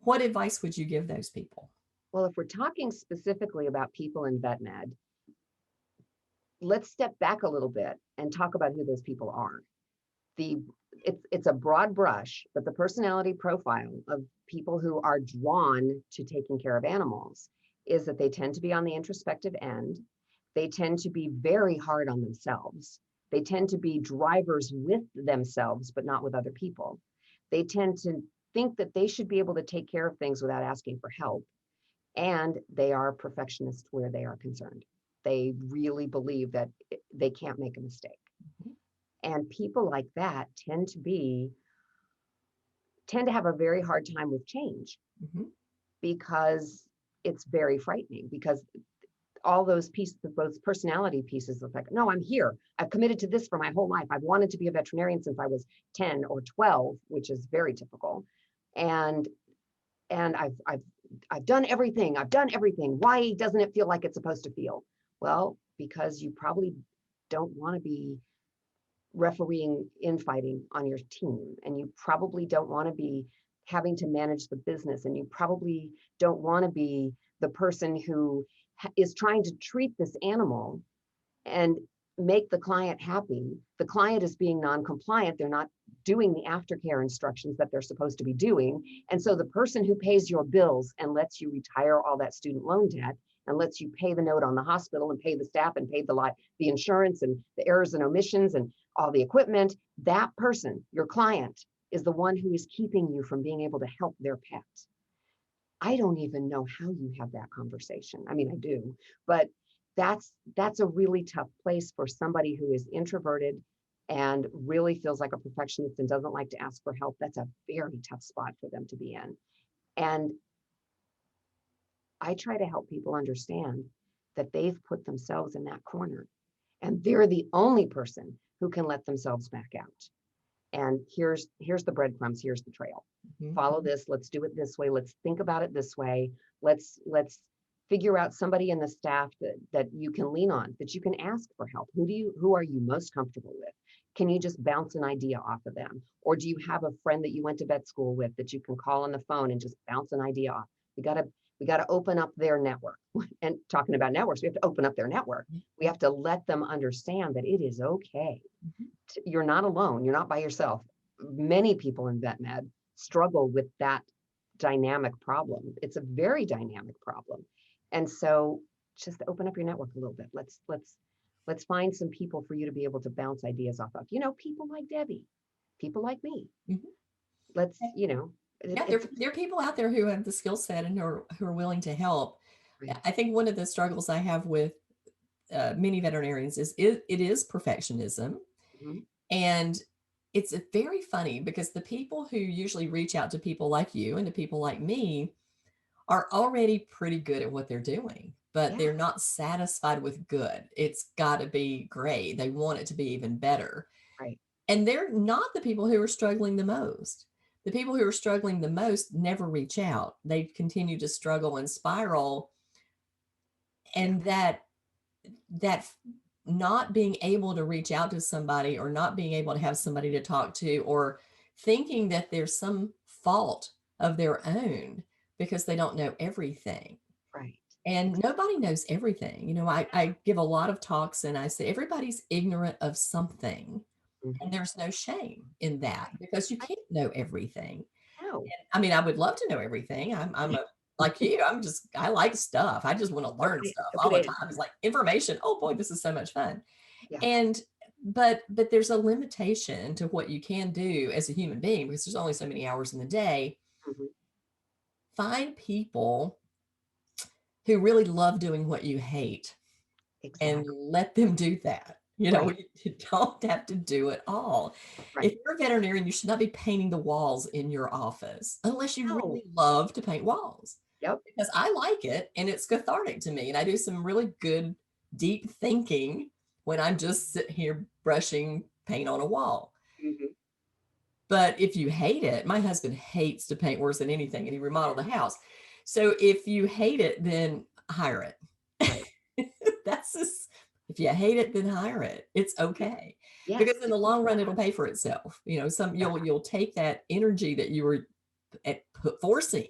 What advice would you give those people? Well, if we're talking specifically about people in vet med, let's step back a little bit and talk about who those people are. It's a broad brush, but the personality profile of people who are drawn to taking care of animals is that they tend to be on the introspective end. They tend to be very hard on themselves. They tend to be drivers with themselves, but not with other people. They tend to think that they should be able to take care of things without asking for help. And they are perfectionists where they are concerned. They really believe that they can't make a mistake. Mhm. And people like that tend to have a very hard time with change, Mhm. because it's very frightening, because all those pieces, those personality pieces of like, no, I'm here. I've committed to this for my whole life. I've wanted to be a veterinarian since I was 10 or 12, which is very typical. And I've done everything. I've done everything. Why doesn't it feel like it's supposed to feel? Well, because you probably don't want to be refereeing infighting on your team, and you probably don't want to be having to manage the business, and you probably don't want to be the person who is trying to treat this animal and make the client happy. The client is being non-compliant. They're not doing the aftercare instructions that they're supposed to be doing. And so the person who pays your bills and lets you retire all that student loan debt and lets you pay the note on the hospital and pay the staff and pay the insurance and the errors and omissions and all the equipment, that person, your client, is the one who is keeping you from being able to help their pet. I don't even know how you have that conversation. I mean, I do, but that's a really tough place for somebody who is introverted and really feels like a perfectionist and doesn't like to ask for help. That's a very tough spot for them to be in. And I try to help people understand that they've put themselves in that corner, and they're the only person who can let themselves back out. And here's the breadcrumbs, here's the trail. Mhm. Follow this, let's do it this way, let's think about it this way. Let's figure out somebody in the staff that you can lean on, that you can ask for help. Who are you most comfortable with? Can you just bounce an idea off of them? Or do you have a friend that you went to vet school with that you can call on the phone and just bounce an idea off? We got to open up their network. And talking about networks, we have to open up their network. We have to let them understand that it is okay. Mhm. You're not alone. You're not by yourself. Many people in vet med struggle with that dynamic problem. It's a very dynamic problem. And so just open up your network a little bit. Let's find some people for you to be able to bounce ideas off of. People like Debbie, people like me. Mhm. Let's, Yeah, yeah, it's there are people out there who have the skill set and who are willing to help. right. I think one of the struggles I have with many veterinarians is it is perfectionism. Mhm. And it's very funny because the people who usually reach out to people like you and to people like me are already pretty good at what they're doing, but Yeah, they're not satisfied with good. It's got to be great. They want it to be even better. right. And they're not the people who are struggling the most. The people who are struggling the most never reach out. They continue to struggle and spiral. Yeah, And that not being able to reach out to somebody or not being able to have somebody to talk to or thinking that there's some fault of their own because they don't know everything. right. And Exactly. nobody knows everything. I give a lot of talks and I say everybody's ignorant of something. And Mhm. there's no shame in that Right. because you I can't know everything. know. I mean, I would love to know everything. I'm a like you. I like stuff. I just want to learn Okay, stuff all the okay. time. It's like information. Oh boy, this is so much fun. Yeah. And but there's a limitation to what you can do as a human being because there's only so many hours in the day. Mhm. Find people who really love doing what you hate and Exactly. let them do that. Right. You don't have to do it all. If Right. you're a veterinarian, you should not be painting the walls in your office unless you No. really love to paint walls Yep. because I like it and it's cathartic to me. And I do some really good, deep thinking when I'm just sitting here brushing paint on a wall. Mhm. But if you hate it, my husband hates to paint worse than anything, and he remodeled the house. So if you hate it, then hire it. Right. That's just, if you hate it, then hire it. It's Yeah. okay. Yes. Because in the long run, it'll pay for itself. Some Yeah. you'll take that energy that you were forcing,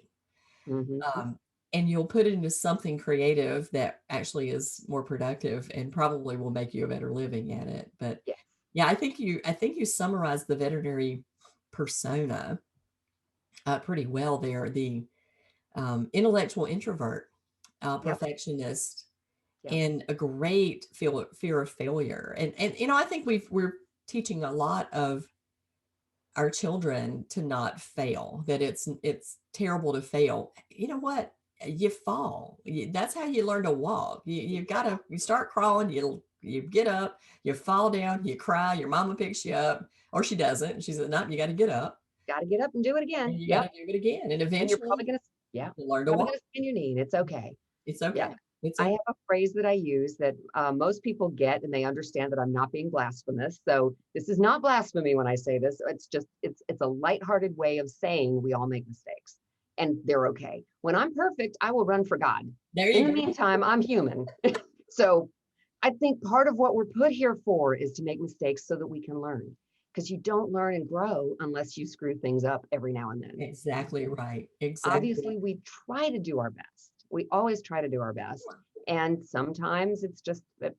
Mhm. um, and you'll put it into something creative that actually is more productive and probably will make you a better living at it. But Yes. yeah, I think you summarized the veterinary persona pretty well there. The intellectual introvert, Yep. perfectionist, Yep. and a great fear of failure. And I think we're teaching a lot of our children to not fail. That it's terrible to fail. You know what? You fall. That's how you learn to walk. You start crawling. You get up. You fall down. You cry. Your mama picks you up, or she doesn't. She says, "No, you got to get up, Gotta get up and do it and again. you got Yep. to do it again, and And you're eventually probably gonna, yeah, you learn to probably walk. gonna spin your knee, and it's okay. It's Yeah. okay. It's I okay." have a phrase that I use that most people get, and they understand that I'm not being blasphemous. So this is not blasphemy when I say this. It's a lighthearted way of saying we all make mistakes, and they're okay. When I'm perfect, I will run for God. There In you the go. meantime, I'm human. So I think part of what we're put here for is to make mistakes so that we can learn. Because you don't learn and grow unless you screw things up every now and then. Exactly right. Exactly right. Obviously, we try to do our best. We always try to do our best. And sometimes it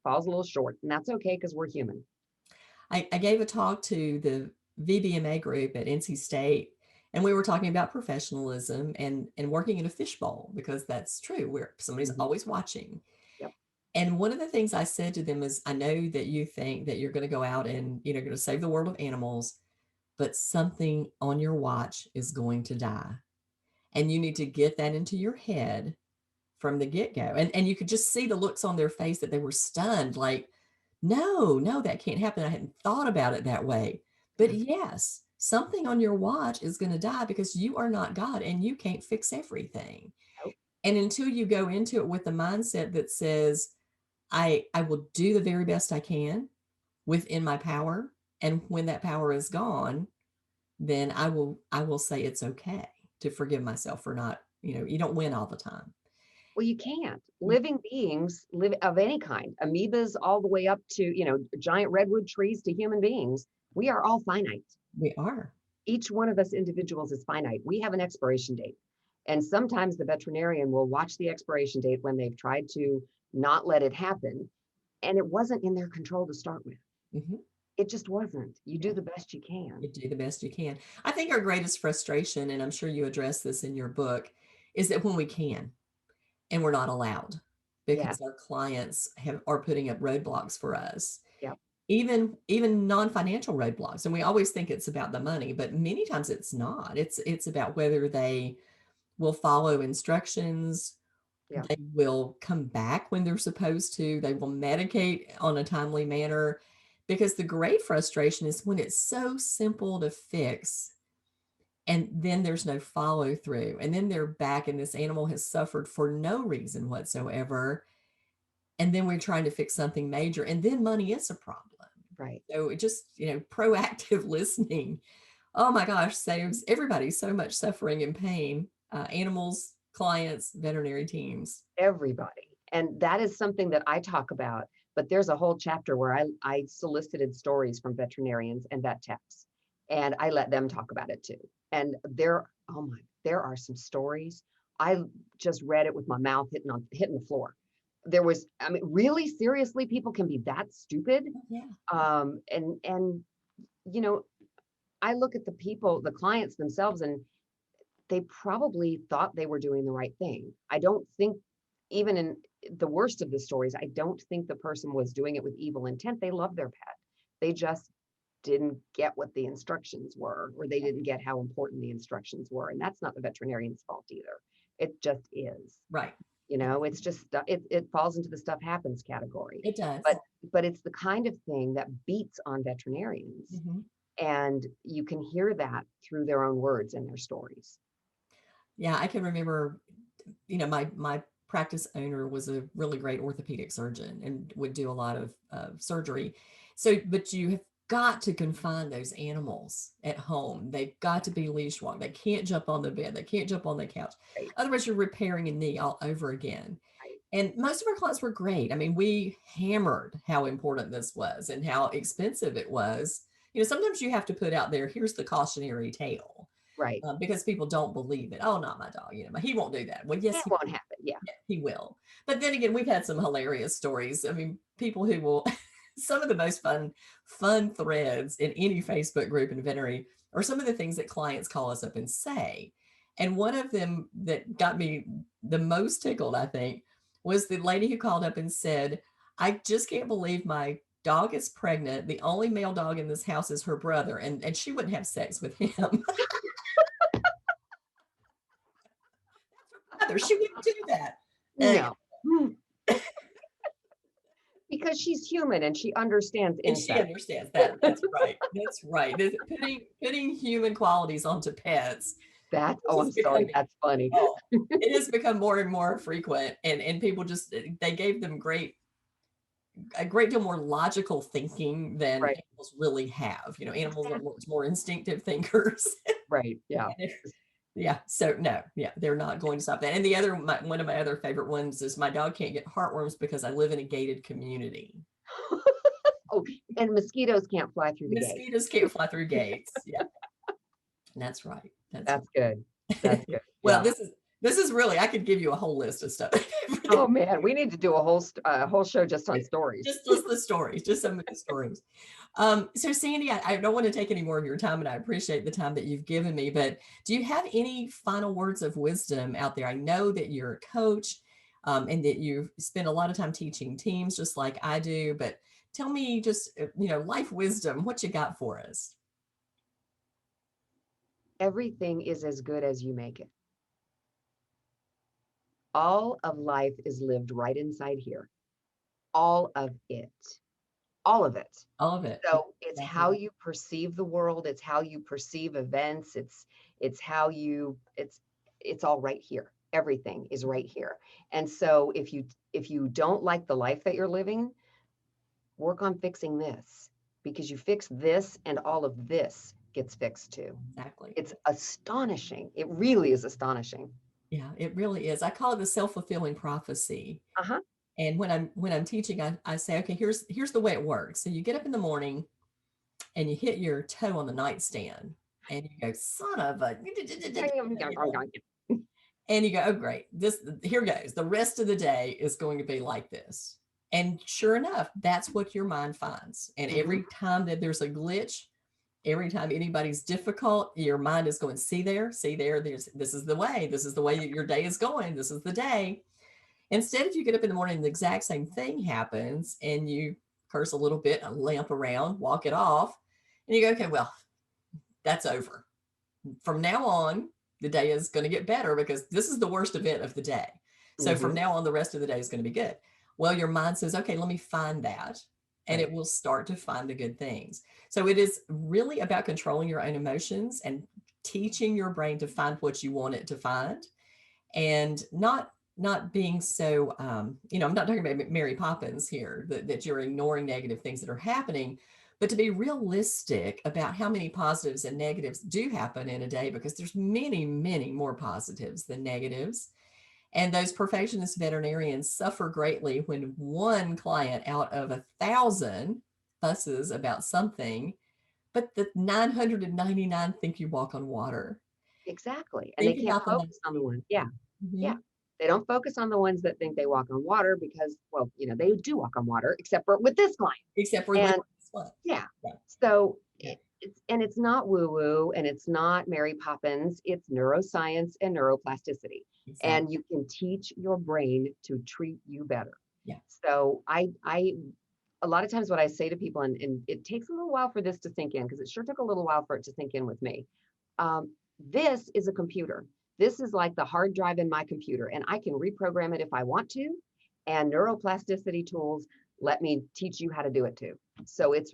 falls a little short, and that's okay because we're human. I gave a talk to the VBMA group at NC State, and we were talking about professionalism and working in a fishbowl because that's true. Where somebody's Mhm. always watching. Yep. And one of the things I said to them is, I know that you think that you're going to go out and going to save the world of animals, but something on your watch is going to die, and you need to get that into your head from the get-go. And you could just see the looks on their face that they were stunned, like, no, no, that can't happen. I hadn't thought about it that way. But Yeah. yes, something on your watch is going to die because you are not God and you can't fix everything. Nope. And until you go into it with the mindset that says, I will do the very best I can within my power. And when that power is gone, then I will say it's okay to forgive myself for not, you don't win all the time. Well, you can't. Mm, Living beings live of any kind, amoebas all the way up to, giant redwood trees to human beings. We are all finite. we are. Each one of us individuals is finite. We have an expiration date. And sometimes the veterinarian will watch the expiration date when they've tried to not let it happen. And it wasn't in their control to start with. Mhm. It just wasn't. You do Yeah, the best you you can. do the best you can. I think our greatest frustration, and I'm sure you address this in your book, is that when we can and we're not allowed Yeah. because our clients are putting up roadblocks for us, Yep. even non-financial roadblocks. And we always think it's about the money, but many times it's not. It's about whether they will follow instructions, Yep. they will come back when they're supposed to, they will medicate on a timely manner. Because the great frustration is when it's so simple to fix and then there's no follow through. And then they're back and this animal has suffered for no reason whatsoever. And then we're trying to fix something major. And then money is a problem. Right. So it just, proactive listening, oh my gosh, saves everybody so much suffering and pain, animals, clients, veterinary teams. Everybody. And that is something that I talk about. But there's a whole chapter where I solicited stories from veterinarians and vet techs, and I let them talk about it too. And there are some stories. I just read it with my mouth hitting the floor. There was, I mean, really seriously, people can be that stupid. Oh, yeah. And you know, I look at the people, the clients themselves, and they probably thought they were doing the right thing. I don't think, even in the worst of the stories, I don't think the person was doing it with evil intent. They love their pet. They just didn't get what the instructions were, or they didn't get how important the instructions were. And that's not the veterinarian's fault either. It just is. Right. It's just it falls into the stuff happens category. It does. But but it's the kind of thing that beats on veterinarians. Mhm. And you can hear that through their own words and their stories. Yeah, I can remember, my practice owner was a really great orthopedic surgeon and would do a lot of surgery. So, but you have got to confine those animals at home. They've got to be leash walked. They can't jump on the bed. They can't jump on the couch. Right. Otherwise, you're repairing a knee all over again. Right. And most of our clients were great. I mean, we hammered how important this was and how expensive it was. Sometimes you have to put out there, here's the cautionary tale, Right. because people don't believe it. Oh, not my dog. He won't do that. Well, yes, It won't happen. Yeah. he will. But then again, we've had some hilarious stories. I mean, people who will, some of the most fun threads in any Facebook group in veterinary are some of the things that clients call us up and say. And one of them that got me the most tickled, I think, was the lady who called up and said, I just can't believe my dog is pregnant. The only male dog in this house is her brother, and she wouldn't have sex with him. Brother, she wouldn't do that. And, No. Because she's human and she understands and she incest. understands that. That's right. That's right. Putting human qualities onto pets Oh, is I'm sorry. becoming, That's funny. oh, it has become more and more frequent, and people just, they gave them a great deal more logical thinking than Right. animals really have. Animals are Exactly. more instinctive thinkers. Right. Yeah. Yeah. So no, yeah, they're not going to stop that. And one of my other favorite ones is my dog can't get heartworms because I live in a gated community. Oh, and mosquitoes can't fly through the gate. Mosquitoes can't fly through gates. Yeah, that's right. That's That's good. That's right. good. Well, Yeah. this is really, I could give you a whole list of stuff. Oh man, we need to do a whole show just on stories. Just the stories, just some of the stories. So Sandy, I don't want to take any more of your time, and I appreciate the time that you've given me, but do you have any final words of wisdom out there? I know that you're a coach, and that you've spent a lot of time teaching teams just like I do, but tell me just, life wisdom, what you got for us? Everything is as good as you make it. All of life is lived right inside here. All of it. All of it. All of it. So it's Exactly how right. you perceive the world, it's how you perceive events, it's how you it's all right here. Everything is right here. And so if you don't like the life that you're living, work on fixing this, because you fix this and all of this gets fixed too. Exactly. It's astonishing. It really is astonishing. Yeah, it really is. I call it the self-fulfilling prophecy. Uh-huh. And when I'm teaching, I say, okay, here's the way it works. So you get up in the morning and you hit your toe on the nightstand and you go, son of a, and you go, oh great, this here goes. The rest of the day is going to be like this. And sure enough, that's what your mind finds. And Hmm. every time that there's a glitch, every time anybody's difficult, your mind is going, see there, this is the way, this is the way your day is going, this is the day. Instead, if you get up in the morning and the exact same thing happens and you curse a little bit, lamp around, walk it off, and you go, okay, well, that's over. From now on, the day is going to get better because this is the worst event of the day. So from Hmm. now on, the rest of the day is going to be good. Well, your mind says, okay, let me find that. And Right. it will start to find the good things. So it is really about controlling your own emotions and teaching your brain to find what you want it to find, and not being so I'm not talking about Mary Poppins here, that you're ignoring negative things that are happening, but to be realistic about how many positives and negatives do happen in a day, because there's many more positives than negatives. And those perfectionist veterinarians suffer greatly when one client out of 1,000 fusses about something, but the 999 think you walk on water. Exactly. And they Think can't about the focus on the one. Yeah. Yeah. Mhm. They don't focus on the ones that think they walk on water because, well, they do walk on water, except for with this client. Except for with And this one. yeah. Yeah, So yeah, it's not woo woo and it's not Mary Poppins. It's neuroscience and neuroplasticity. And exactly. you can teach your brain to treat you better. Yeah. So a lot of times what I say to people, and it takes a little while for this to sink in because it sure took a little while for it to sink in with me. This is a computer. This is like the hard drive in my computer, and I can reprogram it if I want to. And neuroplasticity tools let me teach you how to do it too. So it's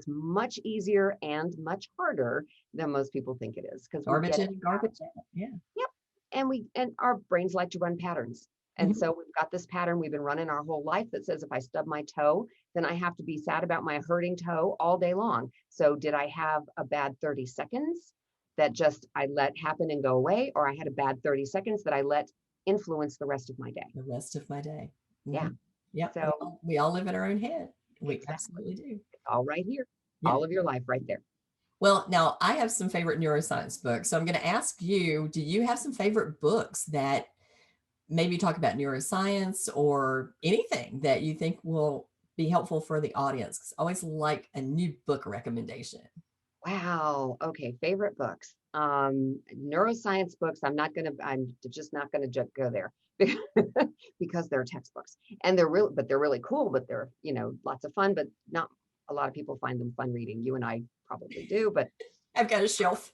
much easier and much harder than most people think it is because we Garbage get it. in, garbage out. Yeah. Yep. And our brains like to run patterns. And Mhm. so we've got this pattern we've been running our whole life that says if I stub my toe, then I have to be sad about my hurting toe all day long. So did I have a bad 30 seconds that just I let happen and go away, or I had a bad 30 seconds that I let influence the rest of my day? The rest of my day. Yeah. Mhm. Yep. So We all live in our own head. We exactly. absolutely do. It's all right here. Yeah. All of your life right there. Well, now I have some favorite neuroscience books. So I'm going to ask you, do you have some favorite books that maybe talk about neuroscience or anything that you think will be helpful for the audience? 'Cause I always like a new book recommendation. Wow. Okay. Favorite books. Neuroscience books. I'm just not gonna go there because they're textbooks and they're really cool, but they're, lots of fun, but not a lot of people find them fun reading. You and I probably do, but I've got a shelf.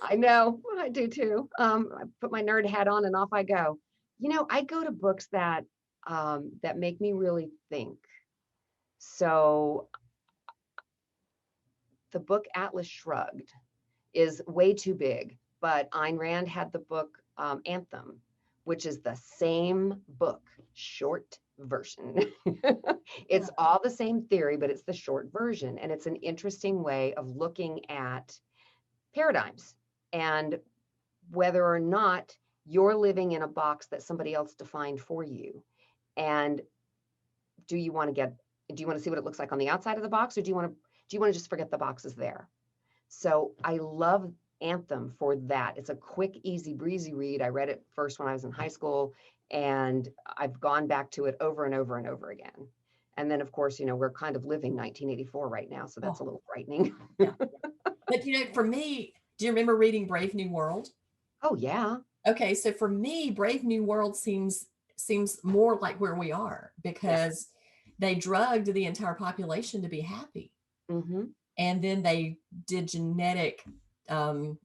I know I do too. I put my nerd hat on and off I go. I go to books that make me really think. So the book Atlas Shrugged is way too big. But Ayn Rand had the book Anthem, which is the same book, short version. Yeah. It's all the same theory, but it's the short version. And it's an interesting way of looking at paradigms and whether or not you're living in a box that somebody else defined for you. And do you want to get, do you want to see what it looks like on the outside of the box, or do you want to just forget the box is there? So I love Anthem for that. It's a quick, easy, breezy read. I read it first when I was in high school, and I've gone back to it over and over and over again. And then, of course, we're kind of living 1984 right now, so that's Oh, a little frightening. yeah. But for me, do you remember reading Brave New World? Oh, yeah. Okay, so for me, Brave New World seems more like where we are, Yeah. because they drugged the entire population to be happy, Hmm. and then they did genetic um,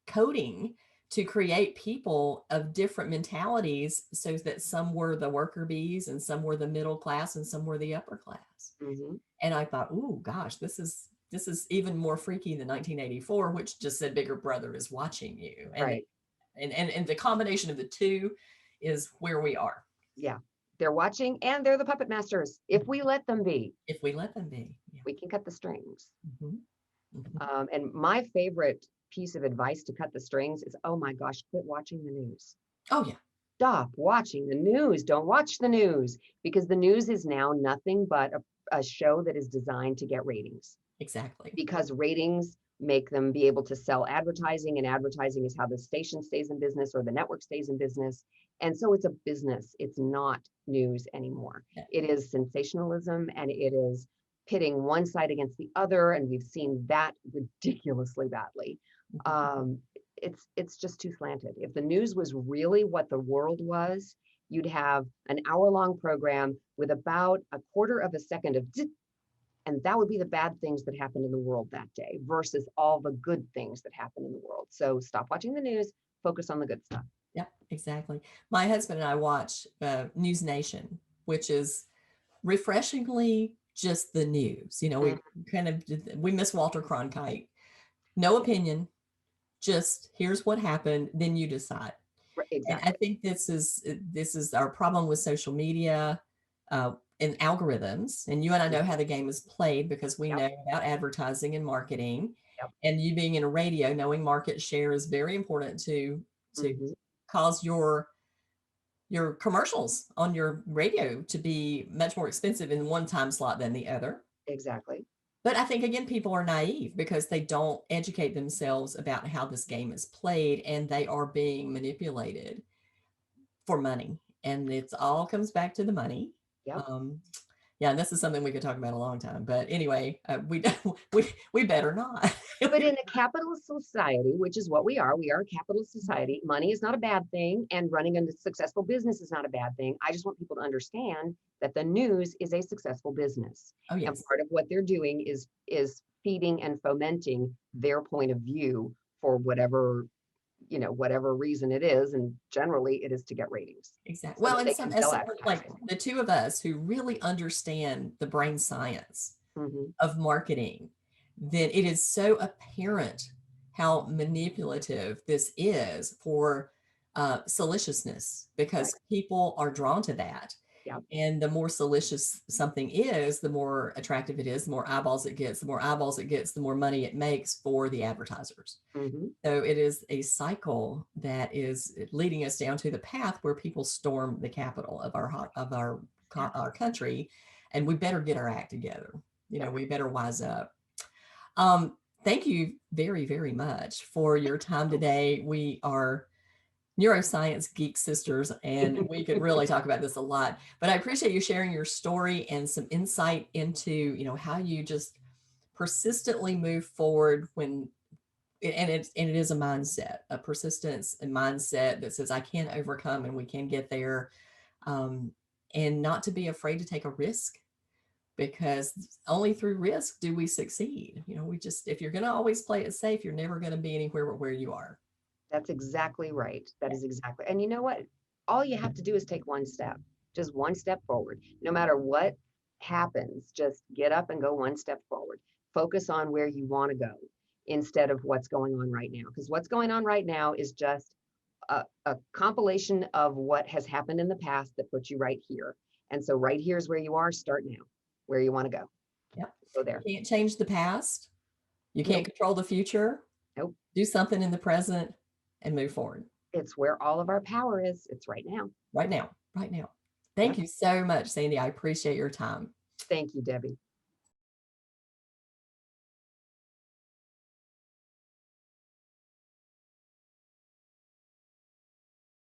coding to create people of different mentalities, so that some were the worker bees and some were the middle class and some were the upper class. Hmm. And I thought, oh gosh, this is even more freaky than 1984, which just said Bigger Brother is watching you. And Right. and the combination of the two is where we are, Yeah. They're watching and they're the puppet masters. If we let them be, if we let them be. Yeah. we can cut the strings. Mhm. Mhm. And my favorite piece of advice to cut the strings is, oh my gosh, quit watching the news. Oh, yeah, Stop watching the news. Don't watch the news, because the news is now nothing but a show that is designed to get ratings, exactly. because ratings make them be able to sell advertising, and advertising is how the station stays in business or the network stays in business. And so it's a business. It's not news anymore. Yeah. It is sensationalism, and it is pitting one side against the other. And we've seen that ridiculously badly. Mhm. Um, it's just too slanted. If the news was really what the world was, you'd have an hour-long program with about a quarter of a second of zit, and that would be the bad things that happened in the world that day versus all the good things that happen in the world. So stop watching the news, focus on the good stuff. Yeah, exactly. My husband and I watch News Nation, which is refreshingly just the news. Mm, We miss Walter Cronkite. No opinion, just here's what happened, then you decide. And I exactly. think this is our problem with social media and algorithms. And you and I know how the game is played because we Yep. know about advertising and marketing. Yep. And you being in a radio, knowing market share is very important to Hmm. cause your commercials on your radio to be much more expensive in one time slot than the other. Exactly. But I think again, people are naive because they don't educate themselves about how this game is played and they are being manipulated for money. And it's all comes back to the money. Yep. Um, yeah, and this is something we could talk about a long time. But anyway, we don't, we better not. But in a capitalist society, which is what we are a capitalist society. Money is not a bad thing, and running a successful business is not a bad thing. I just want people to understand that the news is a successful business, Oh and yes, part of what they're doing is feeding and fomenting their point of view for whatever reason it is, and generally it is to get ratings exactly. so Well, that and they some can as sell someone like advertising. the two of us who really understand the brain science Hmm. of marketing, then it is so apparent how manipulative this is for salaciousness Right. because people are drawn to that. Yep. And the more salacious something is, the more attractive it is, the more eyeballs it gets, the more eyeballs it gets, the more money it makes for the advertisers. Hmm. So it is a cycle that is leading us down to the path where people storm the capital of our country, and we better get our act together. Yep. We better wise up. Um, Thank you very, very much for your time today. We are neuroscience geek sisters, and we could really talk about this a lot. But I appreciate you sharing your story and some insight into how you just persistently move forward when and it is a mindset, a persistence and mindset that says I can overcome and we can get there, um, and not to be afraid to take a risk because only through risk do we succeed. We just if you're going to always play it safe, you're never going to be anywhere but where you are. That's exactly right. That Yeah. is exactly. And you know what? All you have to do is take one step, just one step forward. No matter what happens, just get up and go one step forward. Focus on where you want to go instead of what's going on right now. Because what's going on right now is just a compilation of what has happened in the past that puts you right here. And so, right here is where you are. Start now, where you want to go. Yep. Go You there. can't change the past. You can't Nope. control the future. Nope. Do something in the present and move forward It's where all of our power is. It's right now. right now. Right now. Yep. Thank you so much, Sandy. I appreciate your time. Thank you, Debbie.